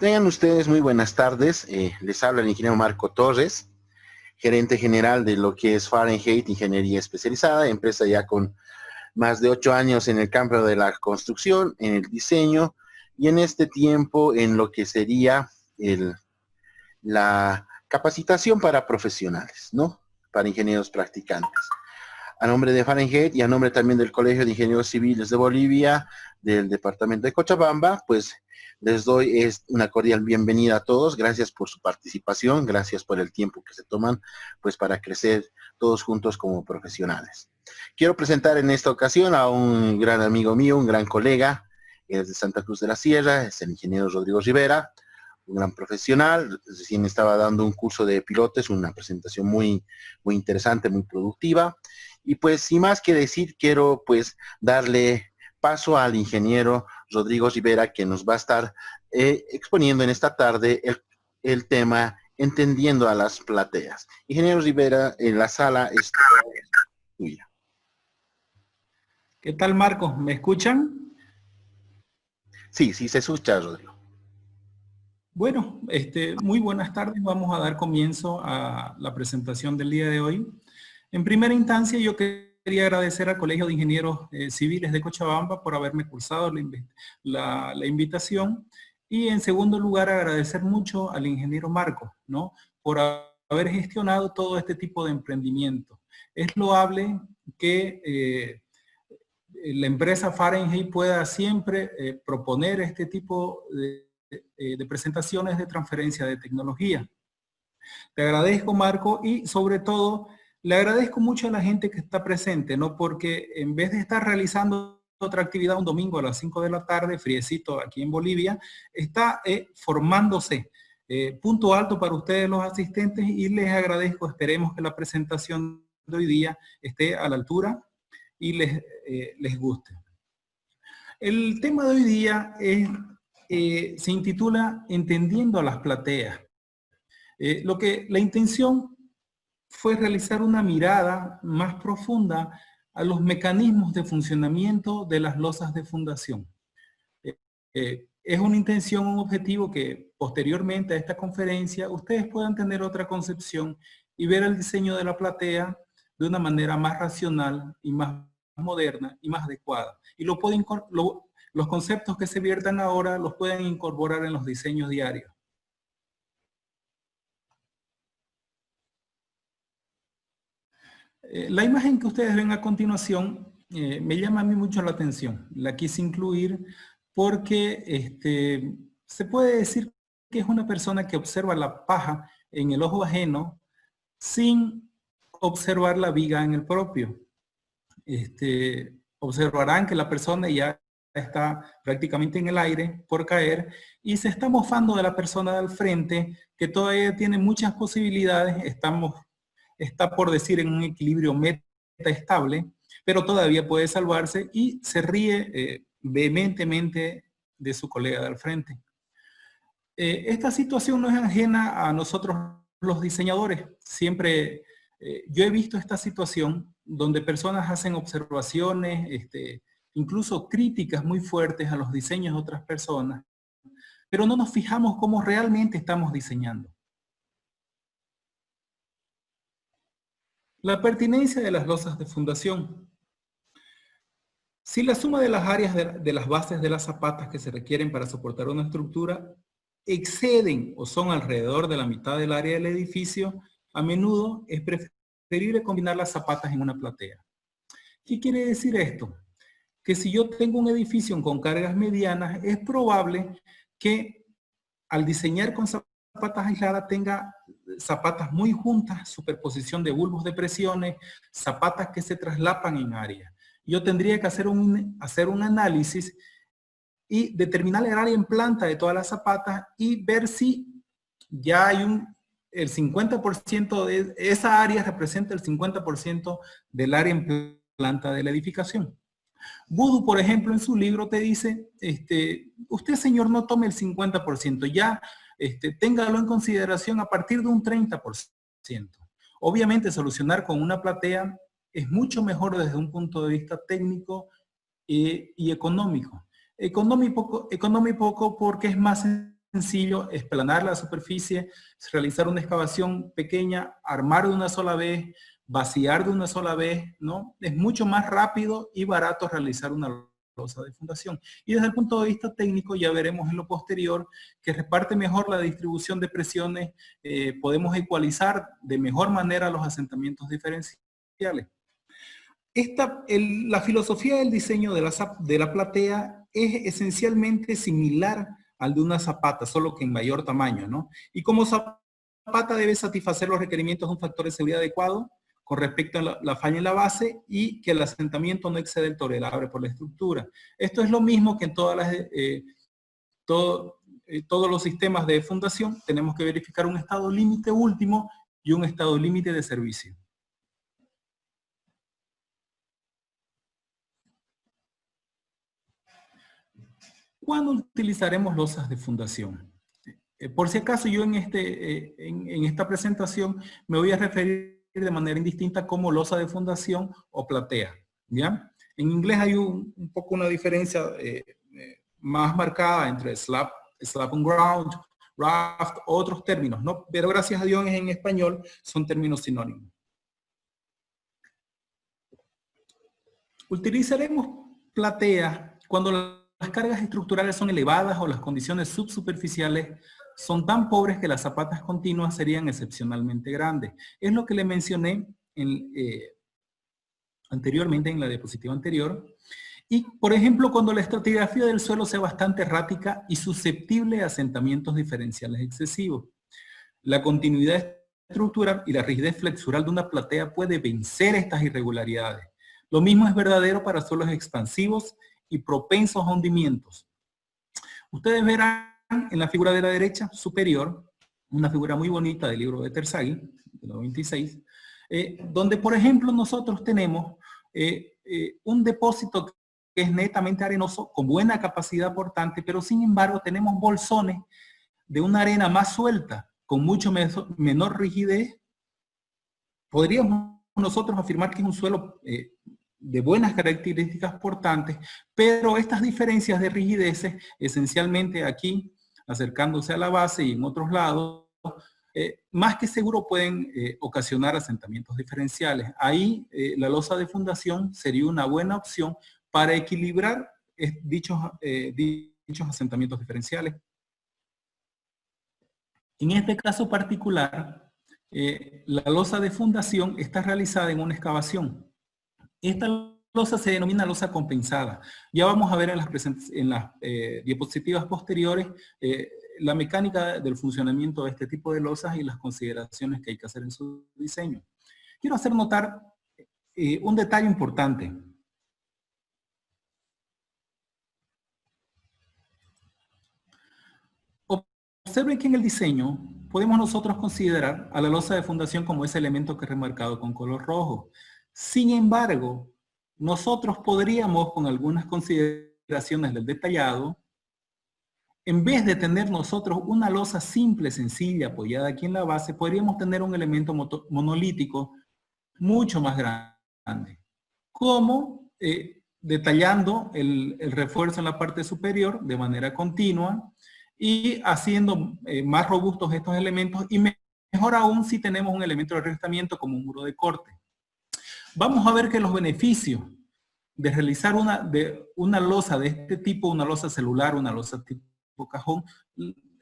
Tengan ustedes muy buenas tardes. Les habla el ingeniero Marco Torres, gerente general de lo que es Fahrenheit Ingeniería Especializada, empresa ya con más de 8 años en el campo de la construcción, en el diseño y en este tiempo en lo que sería la capacitación para profesionales, ¿no? Para ingenieros practicantes. A nombre de Fahrenheit y a nombre también del Colegio de Ingenieros Civiles de Bolivia, del departamento de Cochabamba, pues les doy una cordial bienvenida a todos. Gracias por su participación, gracias por el tiempo que se toman, pues para crecer todos juntos como profesionales. Quiero presentar en esta ocasión a un gran amigo mío, un gran colega, es de Santa Cruz de la Sierra, es el ingeniero Rodrigo Rivera, un gran profesional, recién estaba dando un curso de pilotes, una presentación muy interesante, muy productiva. Y pues sin más que decir, quiero pues darle paso al ingeniero Rodrigo Rivera, que nos va a estar exponiendo en esta tarde el tema Entendiendo a las plateas. Ingeniero Rivera, en la sala es tuya. ¿Qué tal, Marcos? ¿Me escuchan? Sí, se escucha, Rodrigo. Bueno, muy buenas tardes. Vamos a dar comienzo a la presentación del día de hoy. En primera instancia, yo quería agradecer al Colegio de Ingenieros Civiles de Cochabamba por haberme cursado la invitación. Y en segundo lugar, agradecer mucho al ingeniero Marcos, ¿no? Por haber gestionado todo este tipo de emprendimiento. Es loable que la empresa Fahrenheit pueda siempre proponer este tipo de presentaciones de transferencia de tecnología. Te agradezco, Marco, y sobre todo le agradezco mucho a la gente que está presente, ¿no? Porque en vez de estar realizando otra actividad un domingo a las 5 de la tarde, friecito aquí en Bolivia, está formándose. Punto alto para ustedes los asistentes y les agradezco. Esperemos que la presentación de hoy día esté a la altura y les guste. El tema de hoy día se intitula Entendiendo a las plateas. La intención fue realizar una mirada más profunda a los mecanismos de funcionamiento de las losas de fundación. Es una intención, un objetivo que posteriormente a esta conferencia ustedes puedan tener otra concepción y ver el diseño de la platea de una manera más racional y más moderna y más adecuada. Y los conceptos que se viertan ahora los pueden incorporar en los diseños diarios. La imagen que ustedes ven a continuación me llama a mí mucho la atención. La quise incluir porque se puede decir que es una persona que observa la paja en el ojo ajeno sin observar la viga en el propio. Observarán que la persona ya está prácticamente en el aire por caer y se está mofando de la persona del frente que todavía tiene muchas posibilidades, está por decir en un equilibrio meta estable, pero todavía puede salvarse y se ríe vehementemente de su colega del frente. Esta situación no es ajena a nosotros los diseñadores. Siempre yo he visto esta situación donde personas hacen observaciones, incluso críticas muy fuertes a los diseños de otras personas, pero no nos fijamos cómo realmente estamos diseñando. La pertinencia de las losas de fundación. Si la suma de las áreas de las bases de las zapatas que se requieren para soportar una estructura exceden o son alrededor de la mitad del área del edificio, a menudo es preferible combinar las zapatas en una platea. ¿Qué quiere decir esto? Que si yo tengo un edificio con cargas medianas, es probable que al diseñar con zapatas aisladas tenga zapatas muy juntas, superposición de bulbos de presiones, zapatas que se traslapan en área. Yo tendría que hacer un análisis y determinar el área en planta de todas las zapatas y ver si ya hay el 50% de esa área representa el 50% del área en planta de la edificación. Voodoo, por ejemplo, en su libro te dice, usted, señor, no tome el 50%, ya téngalo en consideración a partir de un 30%. Obviamente, solucionar con una platea es mucho mejor desde un punto de vista técnico y económico. Económico porque es más sencillo, esplanar la superficie, realizar una excavación pequeña, armar de una sola vez, vaciar de una sola vez, ¿no? Es mucho más rápido y barato realizar una losa de fundación. Y desde el punto de vista técnico, ya veremos en lo posterior que reparte mejor la distribución de presiones, podemos ecualizar de mejor manera los asentamientos diferenciales. La filosofía del diseño de la platea es esencialmente similar al de una zapata, solo que en mayor tamaño, ¿no? Y como zapata debe satisfacer los requerimientos de un factor de seguridad adecuado con respecto a la falla en la base y que el asentamiento no excede el tolerable por la estructura. Esto es lo mismo que en todos los sistemas de fundación. Tenemos que verificar un estado límite último y un estado límite de servicio. ¿Cuándo utilizaremos losas de fundación? Por si acaso yo en esta presentación me voy a referir de manera indistinta como losa de fundación o platea, ¿ya? En inglés hay un poco una diferencia más marcada entre slab and ground, raft, otros términos, ¿no? Pero gracias a Dios en español son términos sinónimos. Utilizaremos platea cuando las cargas estructurales son elevadas o las condiciones subsuperficiales son tan pobres que las zapatas continuas serían excepcionalmente grandes. Es lo que le mencioné anteriormente en la diapositiva anterior. Y, por ejemplo, cuando la estratigrafía del suelo sea bastante errática y susceptible a asentamientos diferenciales excesivos. La continuidad estructural y la rigidez flexural de una platea puede vencer estas irregularidades. Lo mismo es verdadero para suelos expansivos y propensos a hundimientos. Ustedes verán en la figura de la derecha superior, una figura muy bonita del libro de Terzaghi, de 96, donde por ejemplo nosotros tenemos un depósito que es netamente arenoso, con buena capacidad portante, pero sin embargo tenemos bolsones de una arena más suelta, con mucho menor rigidez. Podríamos nosotros afirmar que es un suelo de buenas características portantes, pero estas diferencias de rigideces, esencialmente aquí, acercándose a la base y en otros lados, más que seguro pueden ocasionar asentamientos diferenciales. Ahí la losa de fundación sería una buena opción para equilibrar dichos asentamientos diferenciales. En este caso particular, la losa de fundación está realizada en una excavación. Esta losa se denomina losa compensada. Ya vamos a ver en las diapositivas posteriores la mecánica del funcionamiento de este tipo de losas y las consideraciones que hay que hacer en su diseño. Quiero hacer notar un detalle importante. Observen que en el diseño podemos nosotros considerar a la losa de fundación como ese elemento que he remarcado con color rojo. Sin embargo, nosotros podríamos, con algunas consideraciones del detallado, en vez de tener nosotros una losa simple, sencilla, apoyada aquí en la base, podríamos tener un elemento monolítico mucho más grande, como detallando el refuerzo en la parte superior de manera continua y haciendo más robustos estos elementos, y mejor aún si tenemos un elemento de revestimiento como un muro de corte. Vamos a ver que los beneficios de realizar una losa de este tipo, una losa celular, una losa tipo cajón,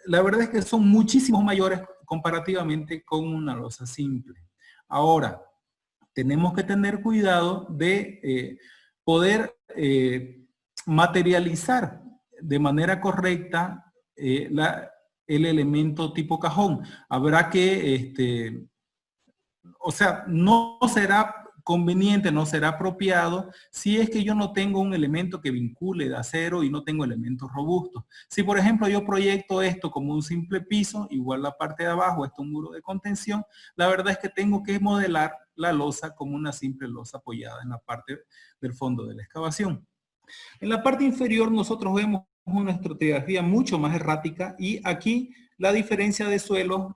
la verdad es que son muchísimo mayores comparativamente con una losa simple. Ahora, tenemos que tener cuidado de poder materializar de manera correcta el elemento tipo cajón. Habrá que, o sea, no será conveniente, no será apropiado si es que yo no tengo un elemento que vincule de acero y no tengo elementos robustos. Si por ejemplo yo proyecto esto como un simple piso, igual la parte de abajo es un muro de contención, la verdad es que tengo que modelar la losa como una simple losa apoyada en la parte del fondo de la excavación. En la parte inferior nosotros vemos una estratigrafía mucho más errática y aquí la diferencia de suelos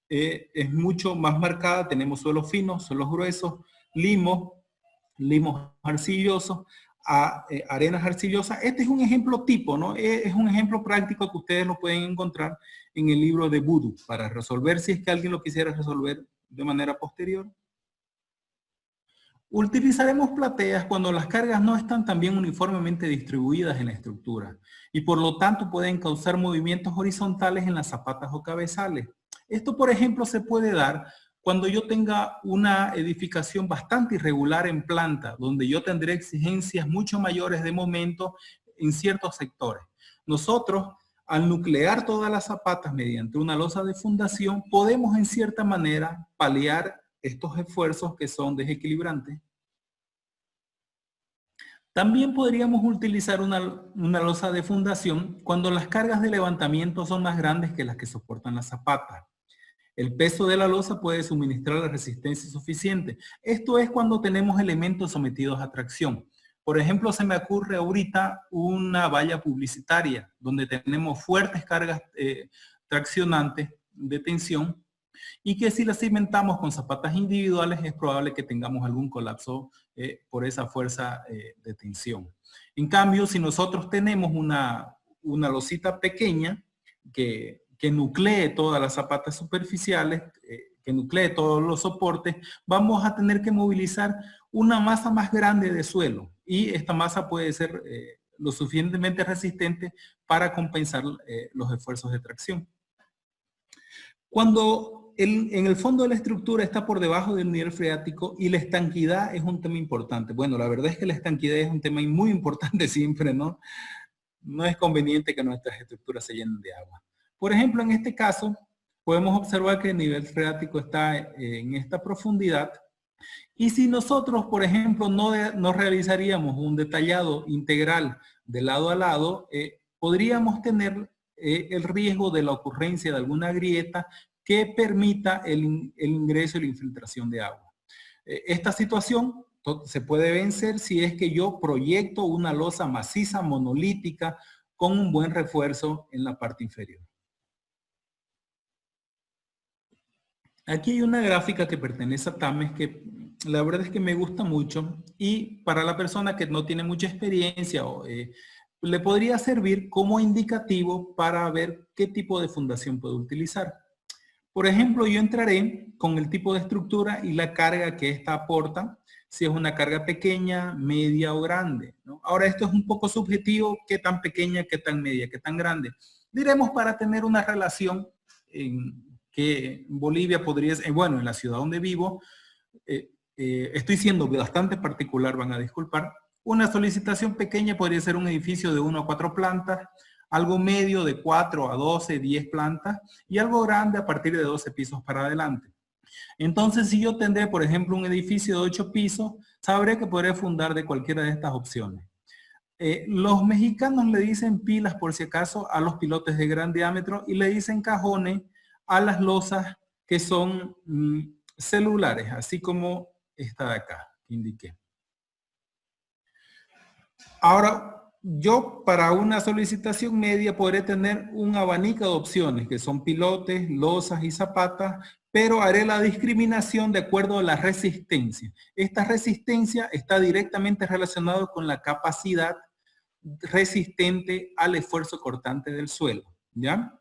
es mucho más marcada. Tenemos suelos finos, suelos gruesos, limos arcillosos. a arenas arcillosas. Este es un ejemplo tipo, ¿no? Es un ejemplo práctico que ustedes lo pueden encontrar en el libro de Voodoo para resolver si es que alguien lo quisiera resolver de manera posterior. Utilizaremos plateas cuando las cargas no están tan bien uniformemente distribuidas en la estructura y por lo tanto pueden causar movimientos horizontales en las zapatas o cabezales. Esto, por ejemplo, se puede dar cuando yo tenga una edificación bastante irregular en planta, donde yo tendré exigencias mucho mayores de momento en ciertos sectores. Nosotros, al nuclear todas las zapatas mediante una losa de fundación, podemos en cierta manera paliar estos esfuerzos que son desequilibrantes. También podríamos utilizar una losa de fundación cuando las cargas de levantamiento son más grandes que las que soportan las zapatas. El peso de la losa puede suministrar la resistencia suficiente. Esto es cuando tenemos elementos sometidos a tracción. Por ejemplo, se me ocurre ahorita una valla publicitaria donde tenemos fuertes cargas traccionantes de tensión y que si las cimentamos con zapatas individuales es probable que tengamos algún colapso por esa fuerza de tensión. En cambio, si nosotros tenemos una losita pequeña que nuclee todas las zapatas superficiales, que nuclee todos los soportes, vamos a tener que movilizar una masa más grande de suelo y esta masa puede ser lo suficientemente resistente para compensar los esfuerzos de tracción. Cuando en el fondo de la estructura está por debajo del nivel freático y la estanquidad es un tema importante. Bueno, la verdad es que la estanquidad es un tema muy importante siempre, ¿no? No es conveniente que nuestras estructuras se llenen de agua. Por ejemplo, en este caso, podemos observar que el nivel freático está en esta profundidad. Y si nosotros, por ejemplo, no realizaríamos un detallado integral de lado a lado, podríamos tener el riesgo de la ocurrencia de alguna grieta que permita el ingreso y la infiltración de agua. Esta situación se puede vencer si es que yo proyecto una losa maciza monolítica con un buen refuerzo en la parte inferior. Aquí hay una gráfica que pertenece a Tames que la verdad es que me gusta mucho y para la persona que no tiene mucha experiencia le podría servir como indicativo para ver qué tipo de fundación puede utilizar. Por ejemplo, yo entraré con el tipo de estructura y la carga que ésta aporta, si es una carga pequeña, media o grande, ¿no? Ahora esto es un poco subjetivo, qué tan pequeña, qué tan media, qué tan grande. Diremos para tener una relación que en Bolivia podría ser, bueno, en la ciudad donde vivo, estoy siendo bastante particular, van a disculpar. Una solicitación pequeña podría ser un edificio de 1 a 4 plantas, algo medio de 4 a 12, 10 plantas y algo grande a partir de 12 pisos para adelante. Entonces, si yo tendré, por ejemplo, un edificio de 8 pisos, sabré que podré fundar de cualquiera de estas opciones. Los mexicanos le dicen pilas, por si acaso, a los pilotes de gran diámetro y le dicen cajones a las losas que son celulares, así como esta de acá, que indiqué. Ahora, yo para una solicitación media podré tener un abanico de opciones, que son pilotes, losas y zapatas, pero haré la discriminación de acuerdo a la resistencia. Esta resistencia está directamente relacionada con la capacidad resistente al esfuerzo cortante del suelo, ¿ya?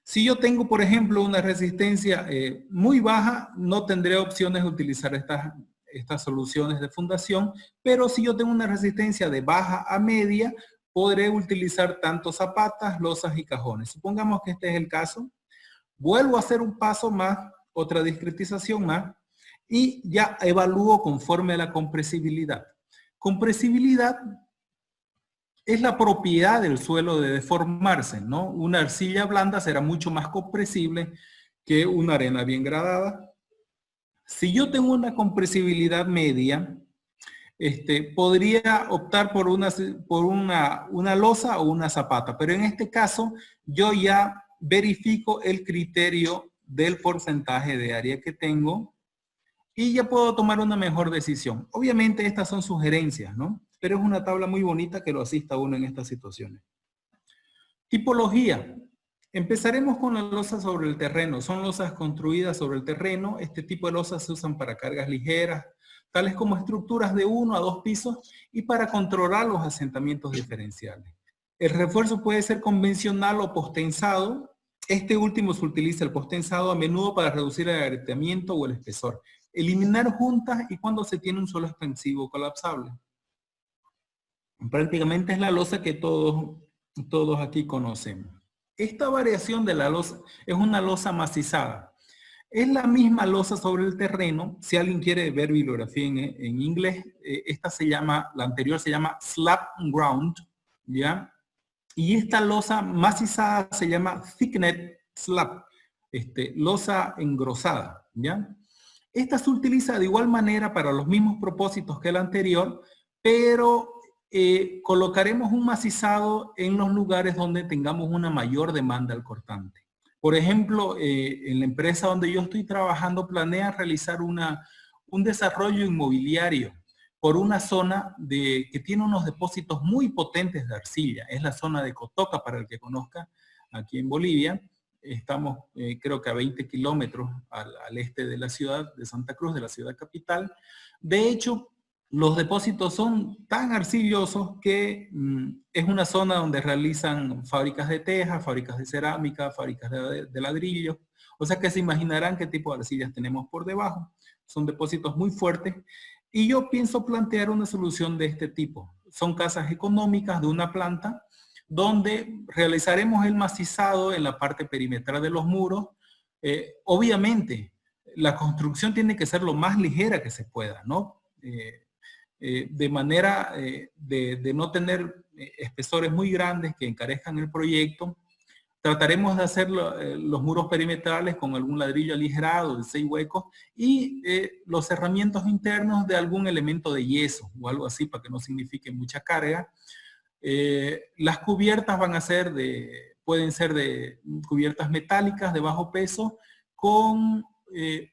Si yo tengo, por ejemplo, una resistencia muy baja, no tendré opciones de utilizar estas soluciones de fundación, pero si yo tengo una resistencia de baja a media, podré utilizar tanto zapatas, losas y cajones. Supongamos que este es el caso. Vuelvo a hacer un paso más, otra discretización más, y ya evalúo conforme a la compresibilidad. Compresibilidad es la propiedad del suelo de deformarse, ¿no? Una arcilla blanda será mucho más compresible que una arena bien gradada. Si yo tengo una compresibilidad media, podría optar por una losa o una zapata, pero en este caso yo ya verifico el criterio del porcentaje de área que tengo y ya puedo tomar una mejor decisión. Obviamente estas son sugerencias, ¿no? Pero es una tabla muy bonita que lo asista a uno en estas situaciones. Tipología. Empezaremos con la losa sobre el terreno. Son losas construidas sobre el terreno. Este tipo de losas se usan para cargas ligeras, tales como estructuras de 1 a 2 pisos y para controlar los asentamientos diferenciales. El refuerzo puede ser convencional o postensado. Este último se utiliza el postensado a menudo para reducir el agrietamiento o el espesor. Eliminar juntas y cuando se tiene un suelo expansivo colapsable. Prácticamente es la losa que todos aquí conocemos. Esta variación de la losa es una losa macizada. Es la misma losa sobre el terreno. Si alguien quiere ver bibliografía en inglés, la anterior se llama slab ground, ¿ya? Y esta losa macizada se llama thickened slab, losa engrosada, ¿ya? Esta se utiliza de igual manera para los mismos propósitos que la anterior, pero colocaremos un macizado en los lugares donde tengamos una mayor demanda al cortante. Por ejemplo, en la empresa donde yo estoy trabajando planea realizar un desarrollo inmobiliario por una zona que tiene unos depósitos muy potentes de arcilla. Es la zona de Cotoca, para el que conozca, aquí en Bolivia. Estamos creo que a 20 kilómetros al este de la ciudad de Santa Cruz, de la ciudad capital. De hecho, los depósitos son tan arcillosos que es una zona donde realizan fábricas de teja, fábricas de cerámica, fábricas de ladrillos. O sea que se imaginarán qué tipo de arcillas tenemos por debajo. Son depósitos muy fuertes. Y yo pienso plantear una solución de este tipo. Son casas económicas de una planta donde realizaremos el macizado en la parte perimetral de los muros. Obviamente, la construcción tiene que ser lo más ligera que se pueda, ¿no? De manera de no tener espesores muy grandes que encarezcan el proyecto. Trataremos de hacer los muros perimetrales con algún ladrillo aligerado de 6 huecos y los cerramientos internos de algún elemento de yeso o algo así para que no signifique mucha carga. Las cubiertas pueden ser de cubiertas metálicas de bajo peso con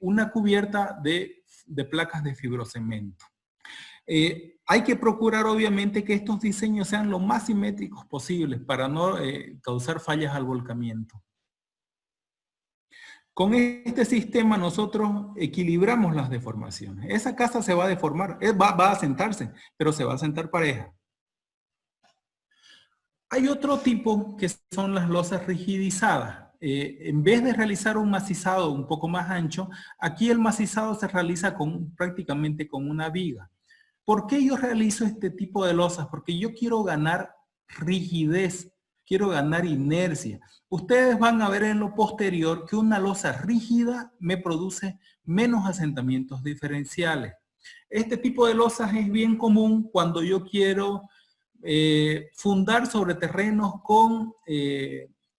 una cubierta de placas de fibrocemento. Hay que procurar obviamente que estos diseños sean lo más simétricos posibles para no causar fallas al volcamiento. Con este sistema nosotros equilibramos las deformaciones. Esa casa se va a deformar, va a sentarse, pero se va a sentar pareja. Hay otro tipo que son las losas rigidizadas. En vez de realizar un macizado un poco más ancho, aquí el macizado se realiza prácticamente con una viga. ¿Por qué yo realizo este tipo de losas? Porque yo quiero ganar rigidez, quiero ganar inercia. Ustedes van a ver en lo posterior que una losa rígida me produce menos asentamientos diferenciales. Este tipo de losas es bien común cuando yo quiero fundar sobre terrenos con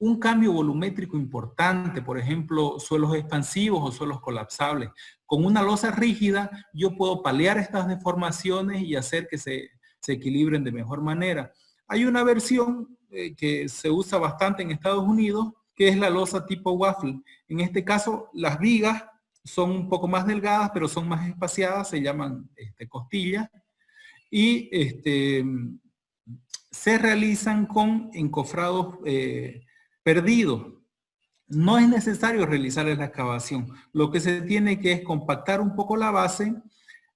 un cambio volumétrico importante, por ejemplo, suelos expansivos o suelos colapsables. Con una losa rígida yo puedo paliar estas deformaciones y hacer que se equilibren de mejor manera. Hay una versión que se usa bastante en Estados Unidos, que es la losa tipo waffle. En este caso, las vigas son un poco más delgadas, pero son más espaciadas, se llaman costillas, y se realizan con encofrados perdidos. No es necesario realizar la excavación. Lo que se tiene que es compactar un poco la base.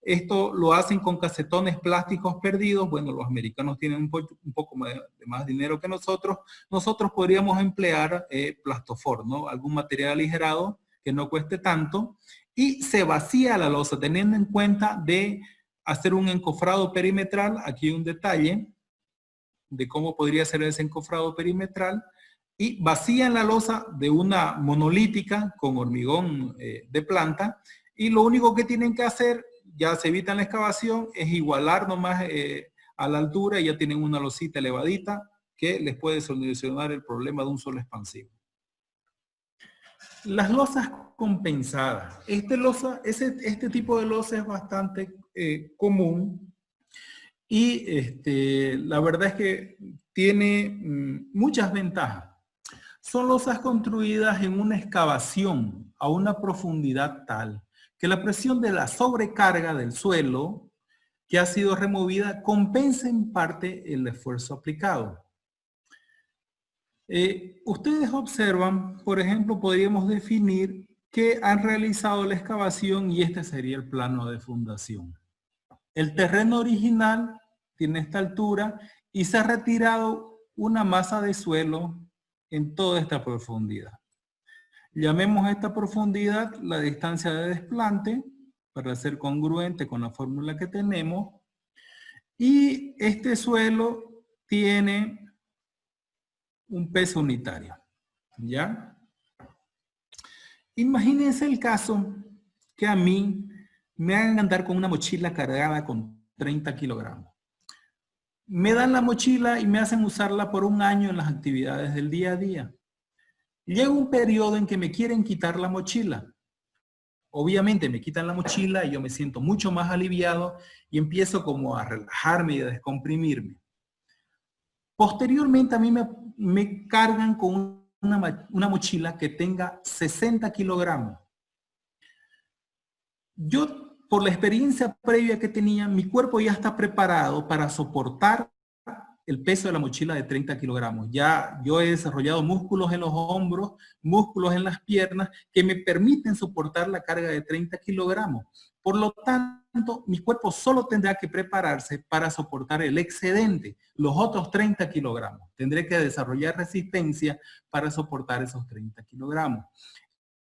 Esto lo hacen con casetones plásticos perdidos. Bueno, los americanos tienen un poco de más dinero que nosotros. Nosotros podríamos emplear plastofor, ¿no? Algún material aligerado que no cueste tanto. Y se vacía la losa, teniendo en cuenta de hacer un encofrado perimetral. Aquí hay un detalle de cómo podría ser ese encofrado perimetral. Y vacían la losa de una monolítica con hormigón de planta, y lo único que tienen que hacer, ya se evitan la excavación, es igualar nomás a la altura y ya tienen una losita elevadita que les puede solucionar el problema de un suelo expansivo. Las losas compensadas. Este tipo de losa es bastante común y la verdad es que tiene muchas ventajas. Son losas construidas en una excavación a una profundidad tal que la presión de la sobrecarga del suelo que ha sido removida compensa en parte el esfuerzo aplicado. Ustedes observan, por ejemplo, podríamos definir que han realizado la excavación y este sería el plano de fundación. El terreno original tiene esta altura y se ha retirado una masa de suelo en toda esta profundidad. Llamemos a esta profundidad la distancia de desplante para ser congruente con la fórmula que tenemos. Y este suelo tiene un peso unitario, ¿ya? Imagínense el caso que a mí me hagan andar con una mochila cargada con 30 kilogramos. Me dan la mochila y me hacen usarla por un año en las actividades del día a día. Llega un periodo en que me quieren quitar la mochila. Obviamente me quitan la mochila y yo me siento mucho más aliviado y empiezo como a relajarme y a descomprimirme. Posteriormente a mí me cargan con una mochila que tenga 60 kilogramos. Yo, por la experiencia previa que tenía, mi cuerpo ya está preparado para soportar el peso de la mochila de 30 kilogramos. Ya yo he desarrollado músculos en los hombros, músculos en las piernas que me permiten soportar la carga de 30 kilogramos. Por lo tanto, mi cuerpo solo tendrá que prepararse para soportar el excedente, los otros 30 kilogramos. Tendré que desarrollar resistencia para soportar esos 30 kilogramos.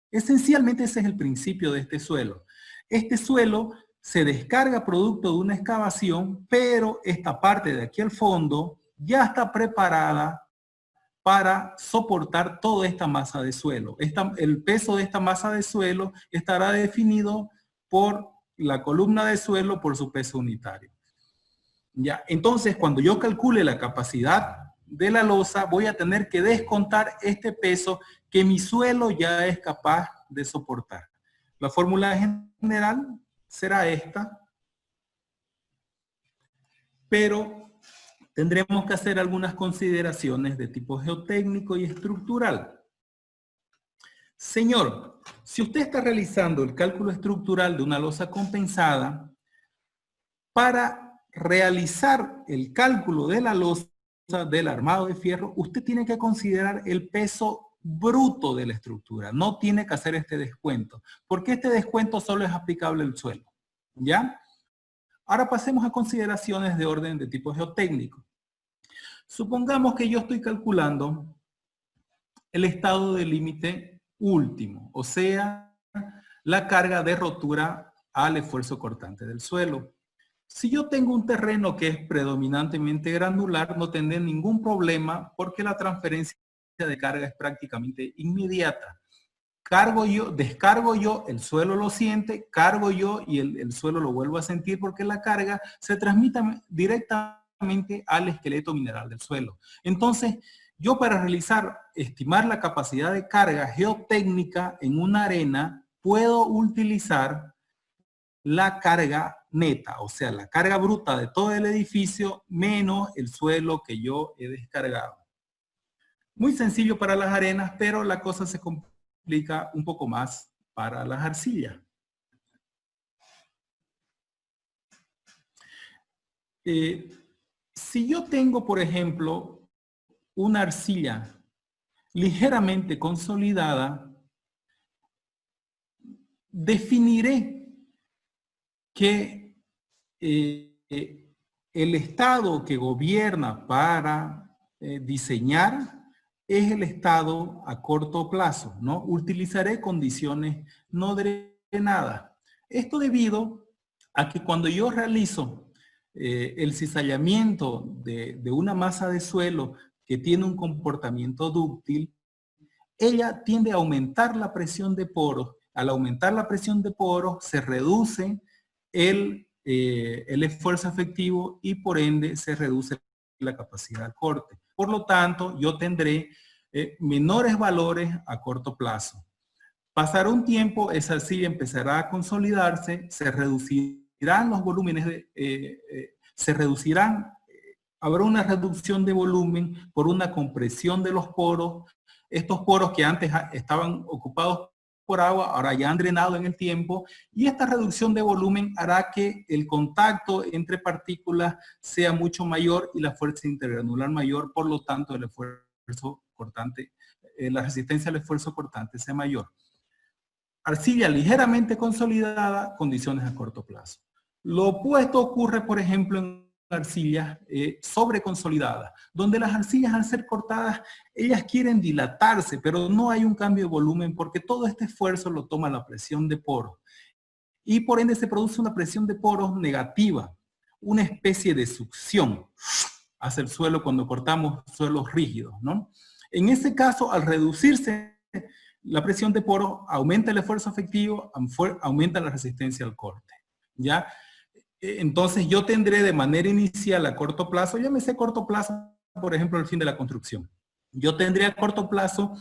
Esencialmente ese es el principio de este suelo. Este suelo se descarga producto de una excavación, pero esta parte de aquí al fondo ya está preparada para soportar toda esta masa de suelo. El peso de esta masa de suelo estará definido por la columna de suelo por su peso unitario. Ya, entonces, cuando yo calcule la capacidad de la losa, voy a tener que descontar este peso que mi suelo ya es capaz de soportar. La fórmula general será esta, pero tendremos que hacer algunas consideraciones de tipo geotécnico y estructural. Señor, si usted está realizando el cálculo estructural de una losa compensada, para realizar el cálculo de la losa del armado de fierro, usted tiene que considerar el peso bruto de la estructura. No tiene que hacer este descuento, porque este descuento solo es aplicable al suelo. ¿Ya? Ahora pasemos a consideraciones de orden de tipo geotécnico. Supongamos que yo estoy calculando el estado de límite último, o sea, la carga de rotura al esfuerzo cortante del suelo. Si yo tengo un terreno que es predominantemente granular, no tendré ningún problema porque la transferencia de carga es prácticamente inmediata. Cargo yo, descargo yo, el suelo lo siente, cargo yo y el suelo lo vuelvo a sentir porque la carga se transmite directamente al esqueleto mineral del suelo. Entonces, yo para estimar la capacidad de carga geotécnica en una arena, puedo utilizar la carga neta, o sea, la carga bruta de todo el edificio menos el suelo que yo he descargado. Muy sencillo para las arenas, pero la cosa se complica un poco más para las arcillas. Si yo tengo, por ejemplo, una arcilla ligeramente consolidada, definiré que el estado que gobierna para diseñar es el estado a corto plazo, ¿no? Utilizaré condiciones no drenadas. Esto debido a que cuando yo realizo el cizallamiento de una masa de suelo que tiene un comportamiento dúctil, ella tiende a aumentar la presión de poros. Al aumentar la presión de poros, se reduce el esfuerzo efectivo y por ende se reduce la capacidad al corte. Por lo tanto, yo tendré menores valores a corto plazo. Pasará un tiempo, esa arcilla empezará a consolidarse, se reducirán los volúmenes, habrá una reducción de volumen por una compresión de los poros. Estos poros que antes estaban ocupados por agua, ahora ya han drenado en el tiempo, y esta reducción de volumen hará que el contacto entre partículas sea mucho mayor y la fuerza intergranular mayor, por lo tanto el esfuerzo cortante, la resistencia al esfuerzo cortante sea mayor. Arcilla ligeramente consolidada, condiciones a corto plazo. Lo opuesto ocurre, por ejemplo, en arcillas sobreconsolidadas, donde las arcillas al ser cortadas, ellas quieren dilatarse, pero no hay un cambio de volumen porque todo este esfuerzo lo toma la presión de poros. Y por ende se produce una presión de poros negativa, una especie de succión hacia el suelo cuando cortamos suelos rígidos, ¿no? En ese caso, al reducirse la presión de poros, aumenta el esfuerzo efectivo, aumenta la resistencia al corte, ¿ya? Entonces yo tendré de manera inicial a corto plazo, llámese corto plazo, por ejemplo, el fin de la construcción. Yo tendré a corto plazo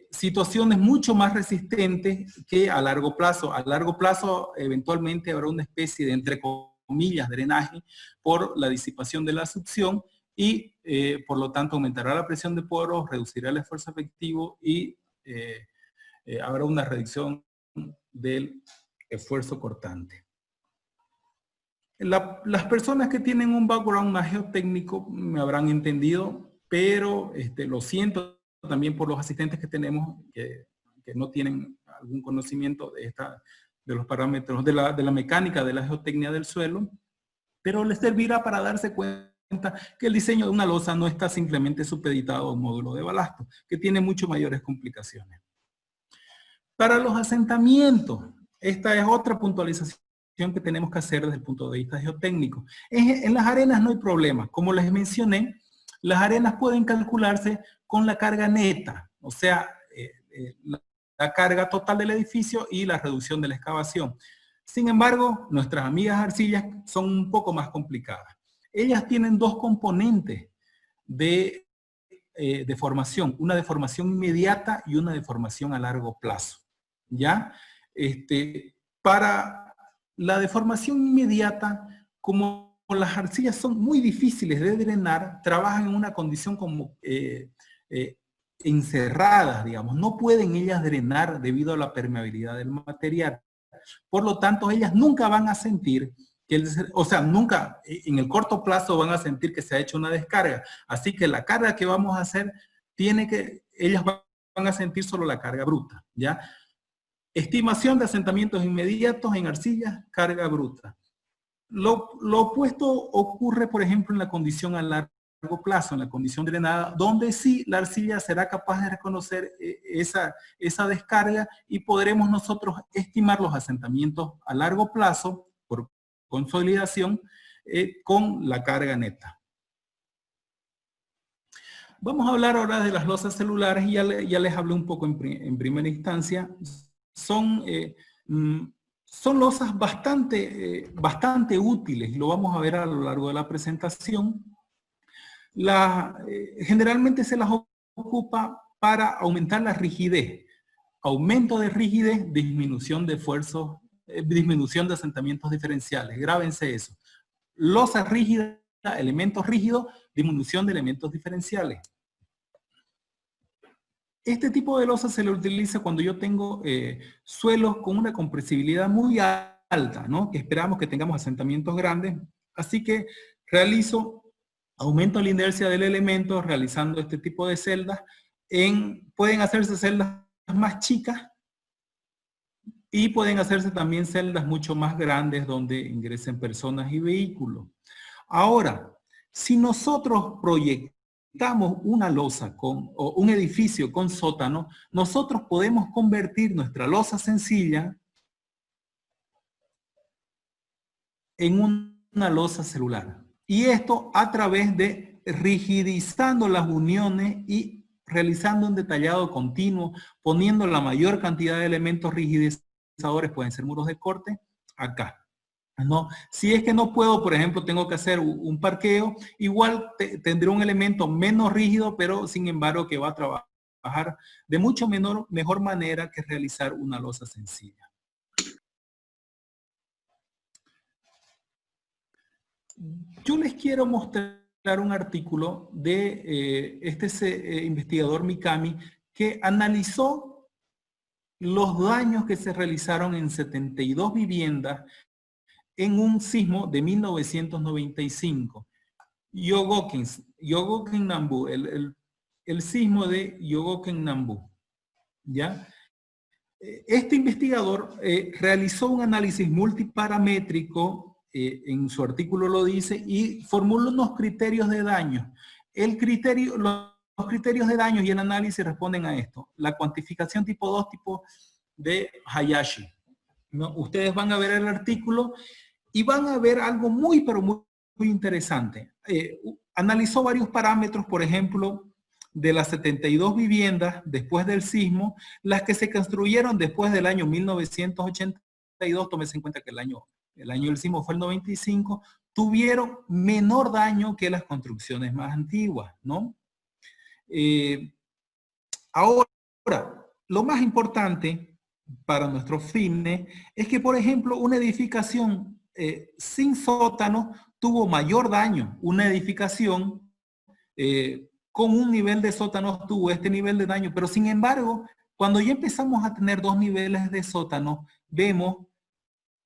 situaciones mucho más resistentes que a largo plazo. A largo plazo eventualmente habrá una especie de, entre comillas, drenaje por la disipación de la succión y por lo tanto aumentará la presión de poros, reducirá el esfuerzo efectivo y habrá una reducción del esfuerzo cortante. Las personas que tienen un background más geotécnico me habrán entendido, pero lo siento también por los asistentes que tenemos que no tienen algún conocimiento de los parámetros de la mecánica de la geotecnia del suelo, pero les servirá para darse cuenta que el diseño de una losa no está simplemente supeditado a un módulo de balasto, que tiene mucho mayores complicaciones. Para los asentamientos, esta es otra puntualización que tenemos que hacer desde el punto de vista geotécnico. En las arenas no hay problema. Como les mencioné, las arenas pueden calcularse con la carga neta, o sea, la carga total del edificio y la reducción de la excavación. Sin embargo, nuestras amigas arcillas son un poco más complicadas. Ellas tienen dos componentes de deformación, una deformación inmediata y una deformación a largo plazo, ¿ya? Para la deformación inmediata, como las arcillas son muy difíciles de drenar, trabajan en una condición como encerradas, digamos. No pueden ellas drenar debido a la permeabilidad del material. Por lo tanto, ellas nunca van a sentir nunca en el corto plazo van a sentir que se ha hecho una descarga. Así que la carga que vamos a hacer, ellas van a sentir solo la carga bruta, ¿ya? Estimación de asentamientos inmediatos en arcillas, carga bruta. Lo opuesto ocurre, por ejemplo, en la condición a largo plazo, en la condición drenada, donde sí la arcilla será capaz de reconocer esa descarga y podremos nosotros estimar los asentamientos a largo plazo, por consolidación, con la carga neta. Vamos a hablar ahora de las losas celulares, y ya les hablé un poco en primera instancia. Son losas bastante útiles, y lo vamos a ver a lo largo de la presentación. Generalmente se las ocupa para aumentar la rigidez. Aumento de rigidez, disminución de esfuerzos, disminución de asentamientos diferenciales. Grábense eso. Losa rígida, elementos rígidos, disminución de elementos diferenciales. Este tipo de losa se le utiliza cuando yo tengo suelos con una compresibilidad muy alta, ¿no? Que esperamos que tengamos asentamientos grandes. Así que aumento la inercia del elemento realizando este tipo de celdas. Pueden hacerse celdas más chicas y pueden hacerse también celdas mucho más grandes donde ingresen personas y vehículos. Ahora, si nosotros proyectamos una losa o un edificio con sótano, nosotros podemos convertir nuestra losa sencilla en una losa celular. Y esto a través de rigidizando las uniones y realizando un detallado continuo, poniendo la mayor cantidad de elementos rigidizadores, pueden ser muros de corte, acá. ¿No? Si es que no puedo, por ejemplo, tengo que hacer un parqueo, igual tendré un elemento menos rígido, pero sin embargo que va a trabajar de mucho mejor manera que realizar una losa sencilla. Yo les quiero mostrar un artículo de este investigador Mikami que analizó los daños que se realizaron en 72 viviendas en un sismo de 1995. Yogokin Nambu, el sismo de Yogoken-Nambu, ¿ya? Este investigador realizó un análisis multiparamétrico, en su artículo lo dice, y formuló unos criterios de daño. Los criterios de daño y el análisis responden a esto. La cuantificación tipo 2, tipo de Hayashi, ¿no? Ustedes van a ver el artículo y van a ver algo muy, pero muy, muy interesante. Analizó varios parámetros, por ejemplo, de las 72 viviendas después del sismo, las que se construyeron después del año 1982, tómese en cuenta que el año del sismo fue el 95, tuvieron menor daño que las construcciones más antiguas, ¿no? Ahora, lo más importante para nuestros fines es que, por ejemplo, una edificación sin sótano tuvo mayor daño. Una edificación con un nivel de sótano tuvo este nivel de daño, pero sin embargo, cuando ya empezamos a tener 2 niveles de sótano, vemos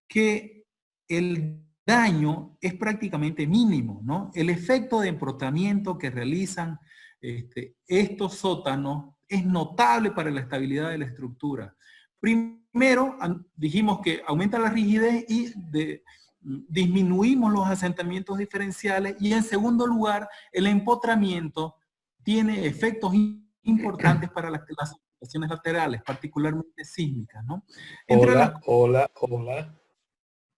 que el daño es prácticamente mínimo, ¿no? El efecto de emprotamiento que realizan estos sótanos es notable para la estabilidad de la estructura. Primero, dijimos que aumenta la rigidez y disminuimos los asentamientos diferenciales, y en segundo lugar, el empotramiento tiene efectos importantes para las afectaciones laterales, particularmente sísmicas, ¿no?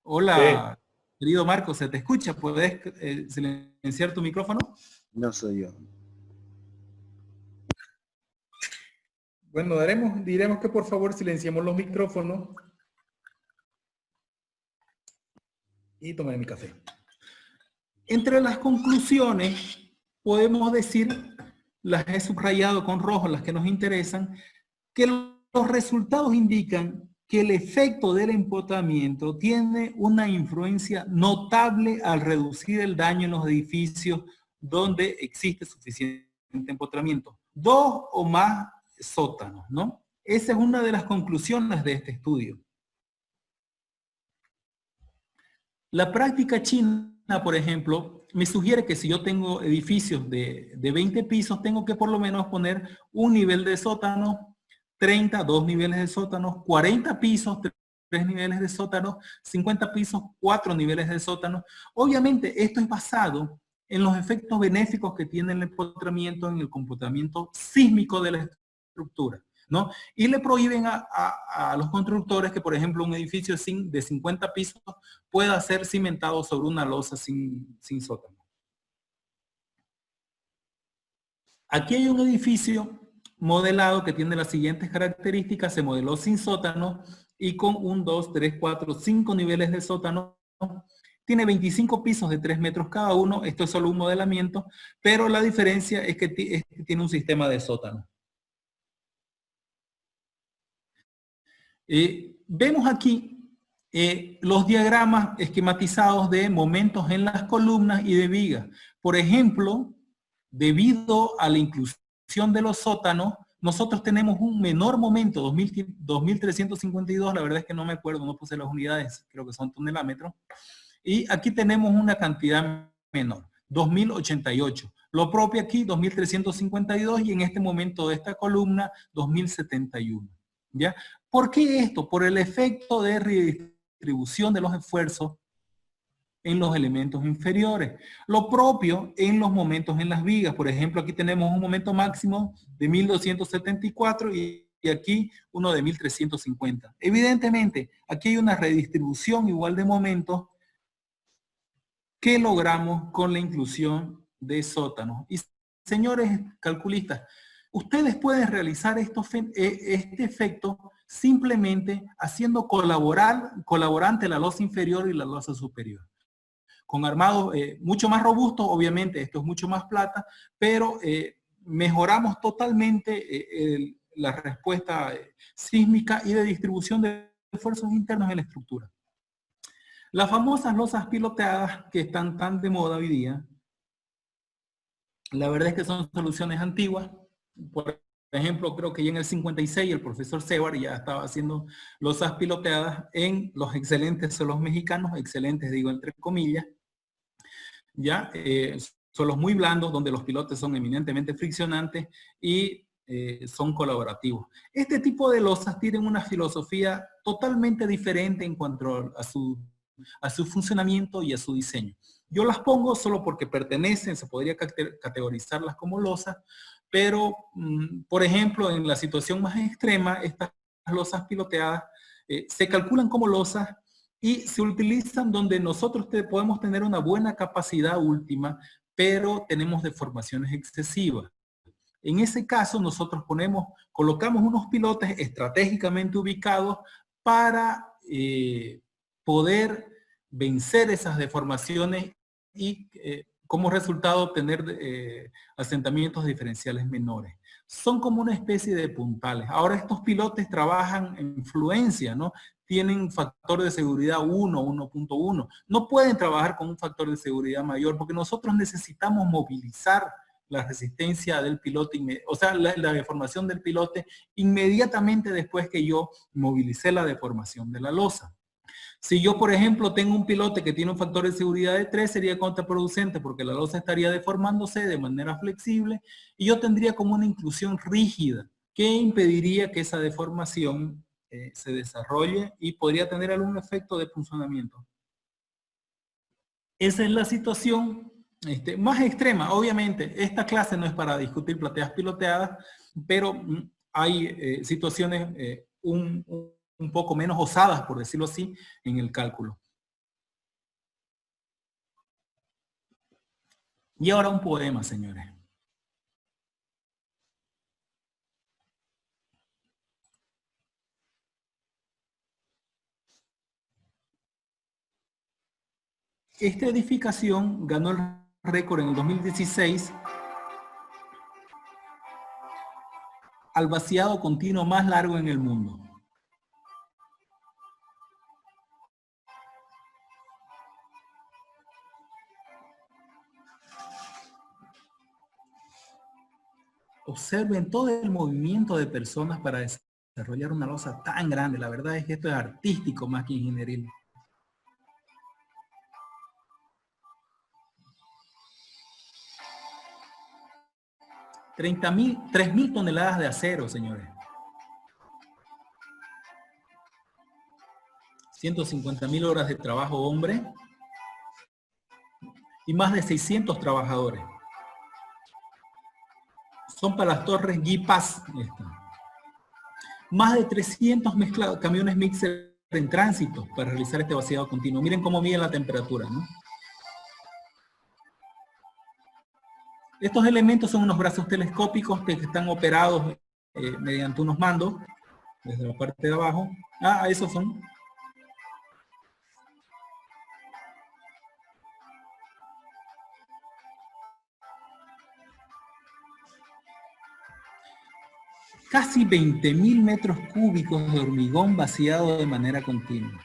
Hola, querido Marco, ¿se te escucha? ¿Puedes silenciar tu micrófono? No soy yo. Bueno, diremos que por favor silenciemos los micrófonos y tomaré mi café. Entre las conclusiones, podemos decir, las he subrayado con rojo, las que nos interesan, que los resultados indican que el efecto del empotramiento tiene una influencia notable al reducir el daño en los edificios donde existe suficiente empotramiento. 2 o más sótanos, ¿no? Esa es una de las conclusiones de este estudio. La práctica china, por ejemplo, me sugiere que si yo tengo edificios de 20 pisos, tengo que por lo menos poner un nivel de sótano, 30, 2 niveles de sótano, 40 pisos, 3 niveles de sótano, 50 pisos, 4 niveles de sótano. Obviamente esto es basado en los efectos benéficos que tiene el empotramiento en el comportamiento sísmico de la estructura, ¿no? Y le prohíben a los constructores que, por ejemplo, un edificio de 50 pisos pueda ser cimentado sobre una losa sin sótano. Aquí hay un edificio modelado que tiene las siguientes características. Se modeló sin sótano y con 1, 2, 3, 4, 5 niveles de sótano. Tiene 25 pisos de 3 metros cada uno. Esto es solo un modelamiento, pero la diferencia es que tiene un sistema de sótano. Vemos aquí los diagramas esquematizados de momentos en las columnas y de vigas. Por ejemplo, debido a la inclusión de los sótanos, nosotros tenemos un menor momento, 2352, la verdad es que no me acuerdo, no puse las unidades, creo que son tonelámetros. Y aquí tenemos una cantidad menor, 2088. Lo propio aquí, 2352, y en este momento de esta columna, 2071. ¿Ya? ¿Por qué esto? Por el efecto de redistribución de los esfuerzos en los elementos inferiores. Lo propio en los momentos en las vigas. Por ejemplo, aquí tenemos un momento máximo de 1274 y aquí uno de 1350. Evidentemente, aquí hay una redistribución igual de momentos que logramos con la inclusión de sótanos. Y señores calculistas, ustedes pueden realizar este efecto simplemente haciendo colaborante la losa inferior y la losa superior. Con armados mucho más robustos, obviamente esto es mucho más plata, pero mejoramos totalmente la respuesta sísmica y de distribución de esfuerzos internos en la estructura. Las famosas losas piloteadas que están tan de moda hoy día, la verdad es que son soluciones antiguas. Por ejemplo, creo que ya en el 56 el profesor Sebar ya estaba haciendo losas piloteadas en los excelentes suelos mexicanos, excelentes digo entre comillas. Ya suelos muy blandos, donde los pilotes son eminentemente friccionantes y son colaborativos. Este tipo de losas tienen una filosofía totalmente diferente en cuanto a su funcionamiento y a su diseño. Yo las pongo solo porque pertenecen, se podría categorizarlas como losas, pero, por ejemplo, en la situación más extrema, estas losas piloteadas se calculan como losas y se utilizan donde nosotros podemos tener una buena capacidad última, pero tenemos deformaciones excesivas. En ese caso, nosotros colocamos unos pilotes estratégicamente ubicados para poder vencer esas deformaciones y como resultado obtener asentamientos diferenciales menores. Son como una especie de puntales. Ahora estos pilotes trabajan en fluencia, ¿no? Tienen factor de seguridad 1, 1.1. No pueden trabajar con un factor de seguridad mayor porque nosotros necesitamos movilizar la resistencia del pilote, o sea, la deformación del pilote inmediatamente después que yo movilicé la deformación de la losa. Si yo, por ejemplo, tengo un pilote que tiene un factor de seguridad de 3, sería contraproducente porque la losa estaría deformándose de manera flexible y yo tendría como una inclusión rígida que impediría que esa deformación se desarrolle y podría tener algún efecto de funcionamiento. Esa es la situación más extrema. Obviamente, esta clase no es para discutir plateas piloteadas, pero hay situaciones un poco menos osadas, por decirlo así, en el cálculo. Y ahora un poema, señores. Esta edificación ganó el récord en el 2016 al vaciado continuo más largo en el mundo. Observen todo el movimiento de personas para desarrollar una losa tan grande. La verdad es que esto es artístico más que ingenieril. 3.000 toneladas de acero, señores. 150.000 horas de trabajo hombre y más de 600 trabajadores. Son para las torres Guipaz. Más de 300 camiones mixer en tránsito para realizar este vaciado continuo. Miren cómo mide la temperatura, ¿no? Estos elementos son unos brazos telescópicos que están operados mediante unos mandos desde la parte de abajo. Esos son. Casi 20.000 metros cúbicos de hormigón vaciado de manera continua.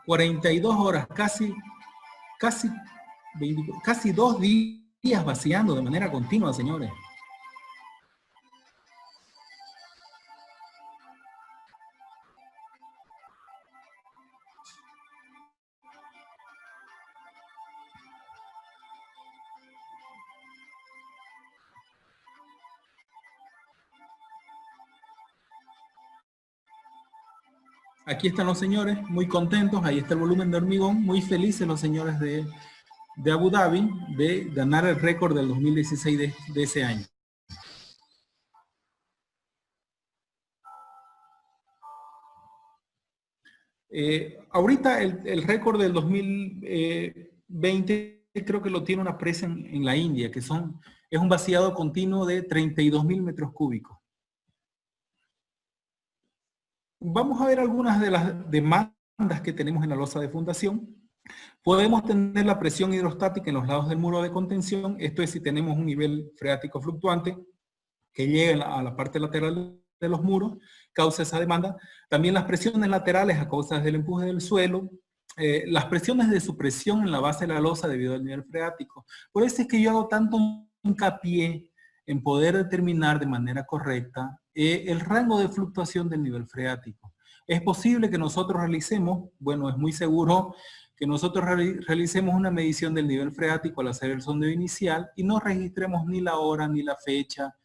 ...42 horas, casi 2 días vaciando de manera continua, señores. Aquí están los señores, muy contentos. Ahí está el volumen de hormigón. Muy felices los señores de Abu Dhabi de ganar el récord del 2016 de ese año. Ahorita el récord del 2020 creo que lo tiene una presa en la India, que es un vaciado continuo de 32.000 metros cúbicos. Vamos a ver algunas de las demandas que tenemos en la losa de fundación. Podemos tener la presión hidrostática en los lados del muro de contención. Esto es si tenemos un nivel freático fluctuante que llegue a la parte lateral de los muros, causa esa demanda. También las presiones laterales a causa del empuje del suelo, las presiones de supresión en la base de la losa debido al nivel freático. Por eso es que yo hago tanto hincapié en poder determinar de manera correcta el rango de fluctuación del nivel freático. Es posible que nosotros realicemos, bueno, es muy seguro que nosotros realicemos una medición del nivel freático al hacer el sondeo inicial y no registremos ni la hora ni la fecha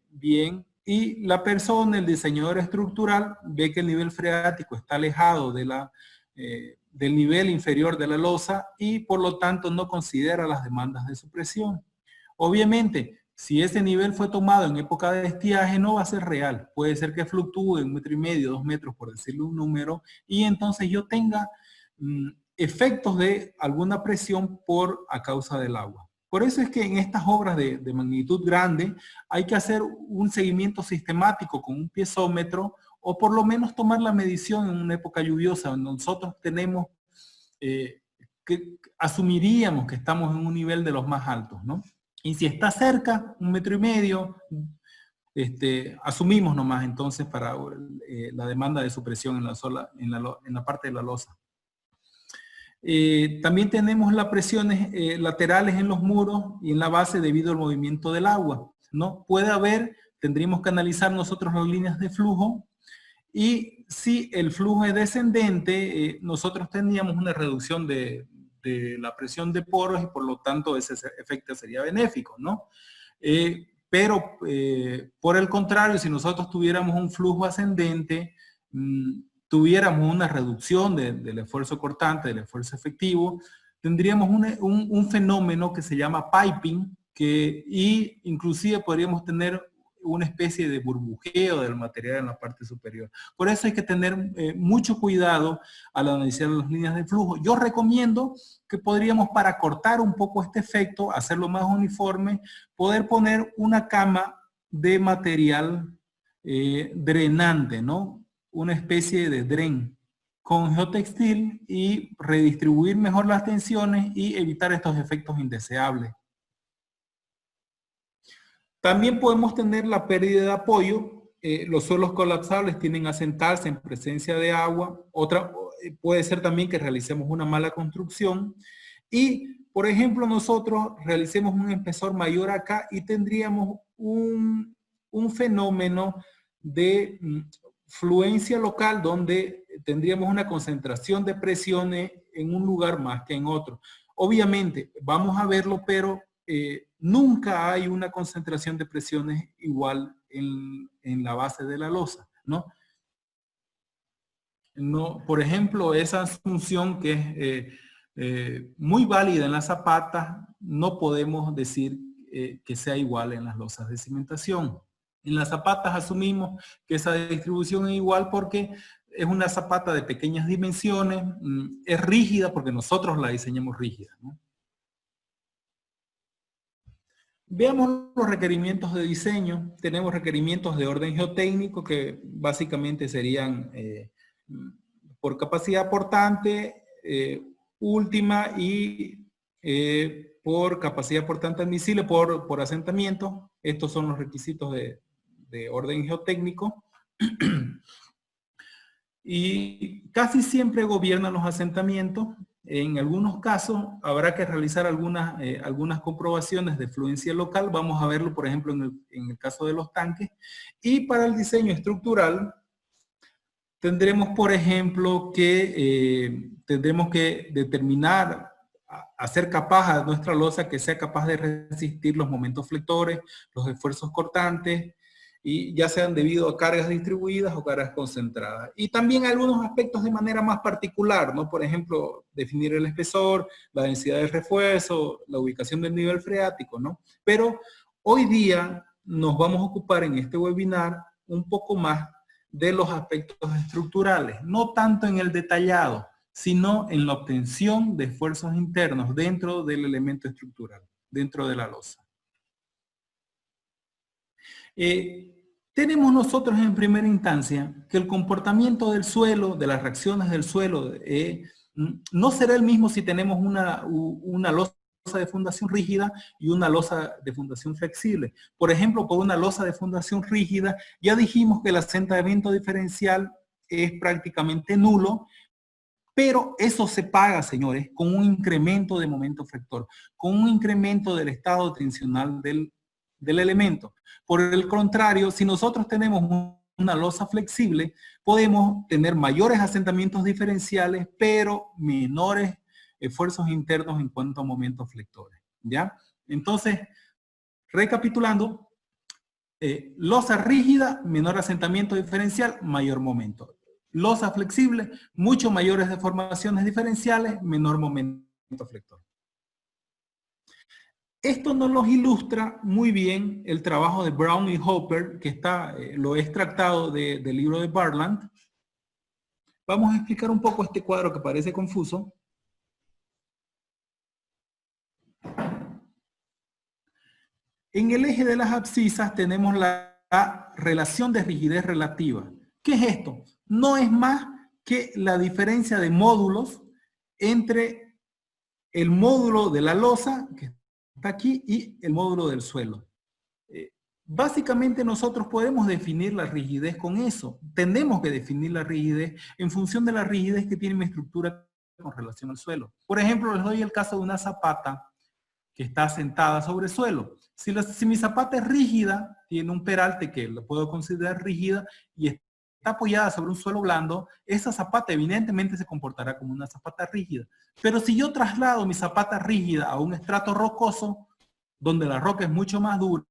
bien, y la persona, el diseñador estructural, ve que el nivel freático está alejado de del nivel inferior de la losa y por lo tanto no considera las demandas de supresión. Obviamente, si ese nivel fue tomado en época de estiaje, no va a ser real. Puede ser que fluctúe 1,5 metros, 2 metros, por decirle un número, y entonces yo tenga efectos de alguna presión a causa del agua. Por eso es que en estas obras de magnitud grande hay que hacer un seguimiento sistemático con un piezómetro o por lo menos tomar la medición en una época lluviosa donde nosotros tenemos, que asumiríamos que estamos en un nivel de los más altos, ¿no? Y si está cerca, 1,5 metros, asumimos nomás entonces para la demanda de supresión en la parte de la losa. También tenemos las presiones laterales en los muros y en la base debido al movimiento del agua, ¿no? Tendríamos que analizar nosotros las líneas de flujo y si el flujo es descendente, nosotros teníamos una reducción de la presión de poros y por lo tanto ese efecto sería benéfico, ¿no? Pero por el contrario, si nosotros tuviéramos un flujo ascendente, tuviéramos una reducción del esfuerzo cortante, del esfuerzo efectivo, tendríamos un fenómeno que se llama piping, y inclusive podríamos tener una especie de burbujeo del material en la parte superior. Por eso hay que tener mucho cuidado al analizar las líneas de flujo. Yo recomiendo que podríamos, para cortar un poco este efecto, hacerlo más uniforme, poder poner una cama de material drenante, ¿no? Una especie de dren con geotextil y redistribuir mejor las tensiones y evitar estos efectos indeseables. También podemos tener la pérdida de apoyo. Los suelos colapsables tienden a sentarse en presencia de agua. Puede ser también que realicemos una mala construcción. Y, por ejemplo, nosotros realicemos un espesor mayor acá y tendríamos un fenómeno de fluencia local donde tendríamos una concentración de presiones en un lugar más que en otro. Obviamente, vamos a verlo, pero nunca hay una concentración de presiones igual en la base de la losa, ¿no? Por ejemplo, esa asunción que es muy válida en las zapatas, no podemos decir que sea igual en las losas de cimentación. En las zapatas asumimos que esa distribución es igual porque es una zapata de pequeñas dimensiones, es rígida porque nosotros la diseñamos rígida, ¿no? Veamos los requerimientos de diseño. Tenemos requerimientos de orden geotécnico que básicamente serían por capacidad portante, última y por capacidad portante admisible por asentamiento. Estos son los requisitos de orden geotécnico. Y casi siempre gobiernan los asentamientos. En algunos casos habrá que realizar algunas comprobaciones de fluencia local. Vamos a verlo, por ejemplo, en el caso de los tanques. Y para el diseño estructural, tendremos, por ejemplo, tendremos que determinar, hacer capaz a nuestra losa que sea capaz de resistir los momentos flectores, los esfuerzos cortantes, y ya sean debido a cargas distribuidas o cargas concentradas. Y también algunos aspectos de manera más particular, ¿no? Por ejemplo, definir el espesor, la densidad del refuerzo, la ubicación del nivel freático, ¿no? Pero hoy día nos vamos a ocupar en este webinar un poco más de los aspectos estructurales, no tanto en el detallado, sino en la obtención de esfuerzos internos dentro del elemento estructural, dentro de la losa. Tenemos nosotros en primera instancia que el comportamiento del suelo, de las reacciones del suelo, no será el mismo si tenemos una losa de fundación rígida y una losa de fundación flexible. Por ejemplo, por una losa de fundación rígida, ya dijimos que el asentamiento diferencial es prácticamente nulo, Pero eso se paga, señores, con un incremento de momento flector, con un incremento del estado tensional del elemento. Por el contrario, si nosotros tenemos una losa flexible, podemos tener mayores asentamientos diferenciales, pero menores esfuerzos internos en cuanto a momentos flectores, ¿ya? Entonces, recapitulando, losa rígida, menor asentamiento diferencial, mayor momento. Losa flexible, mucho mayores deformaciones diferenciales, menor momento flector. Esto nos los ilustra muy bien el trabajo de Brown y Hopper, que lo he extractado del libro de Bartland. Vamos a explicar un poco este cuadro que parece confuso. En el eje de las abscisas tenemos la relación de rigidez relativa. ¿Qué es esto? No es más que la diferencia de módulos entre el módulo de la losa, que está aquí, y el módulo del suelo. Básicamente nosotros podemos definir la rigidez con eso. Tenemos que definir la rigidez en función de la rigidez que tiene mi estructura con relación al suelo. Por ejemplo, les doy el caso de una zapata que está sentada sobre el suelo. Si mi zapata es rígida, tiene un peralte que lo puedo considerar rígida y está apoyada sobre un suelo blando, esa zapata evidentemente se comportará como una zapata rígida. Pero si yo traslado mi zapata rígida a un estrato rocoso, donde la roca es mucho más dura,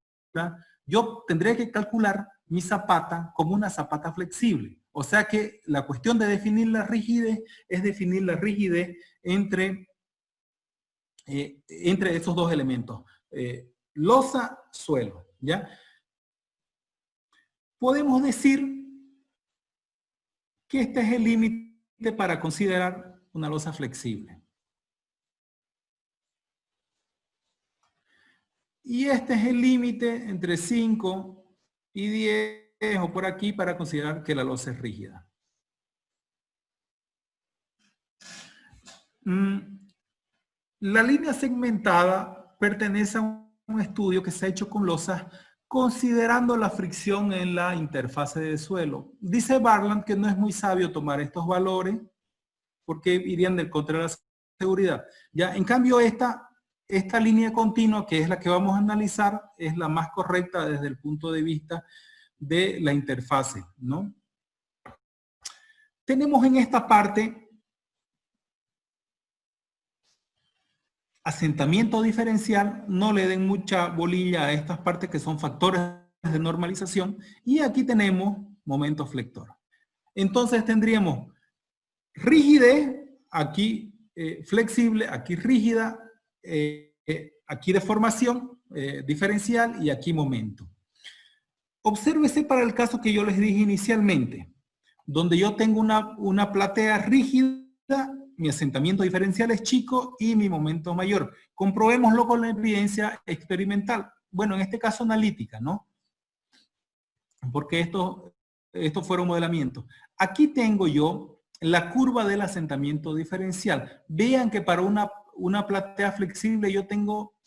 yo tendré que calcular mi zapata como una zapata flexible. O sea que la cuestión de definir la rigidez es definir la rigidez entre esos dos elementos. Losa, suelo, ¿ya? Podemos decir que este es el límite para considerar una losa flexible. Y este es el límite entre 5 y 10 o por aquí para considerar que la losa es rígida. La línea segmentada pertenece a un estudio que se ha hecho con losas considerando la fricción en la interfase de suelo. Dice Bartland que no es muy sabio tomar estos valores porque irían del contra de la seguridad. Ya, en cambio esta línea continua, que es la que vamos a analizar, es la más correcta desde el punto de vista de la interfase, ¿no? Tenemos en esta parte asentamiento diferencial, no le den mucha bolilla a estas partes que son factores de normalización, y aquí tenemos momento flector. Entonces tendríamos rigidez, aquí flexible, aquí rígida, aquí deformación diferencial y aquí momento. Obsérvese para el caso que yo les dije inicialmente, donde yo tengo una platea rígida, mi asentamiento diferencial es chico y mi momento mayor. Comprobémoslo con la evidencia experimental. Bueno, en este caso analítica, ¿no? Porque esto fueron modelamientos. Aquí tengo yo la curva del asentamiento diferencial. Vean que para una platea flexible yo tengo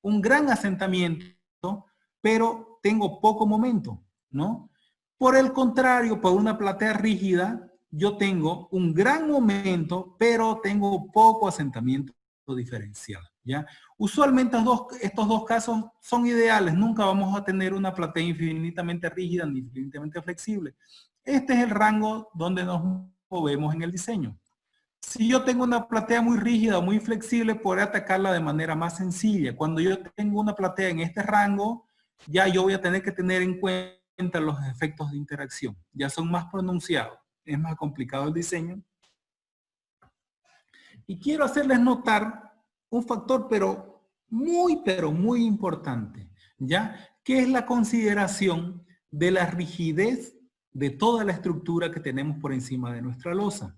un gran asentamiento, pero tengo poco momento, ¿no? Por el contrario, para una platea rígida, yo tengo un gran momento, pero tengo poco asentamiento diferencial, ¿ya? Usualmente estos dos casos son ideales. Nunca vamos a tener una platea infinitamente rígida ni infinitamente flexible. Este es el rango donde nos movemos en el diseño. Si yo tengo una platea muy rígida o muy flexible, podré atacarla de manera más sencilla. Cuando yo tengo una platea en este rango, ya yo voy a tener que tener en cuenta los efectos de interacción. Ya son más pronunciados. Es más complicado el diseño. Y quiero hacerles notar un factor, pero muy importante, ¿ya? Que es la consideración de la rigidez de toda la estructura que tenemos por encima de nuestra losa.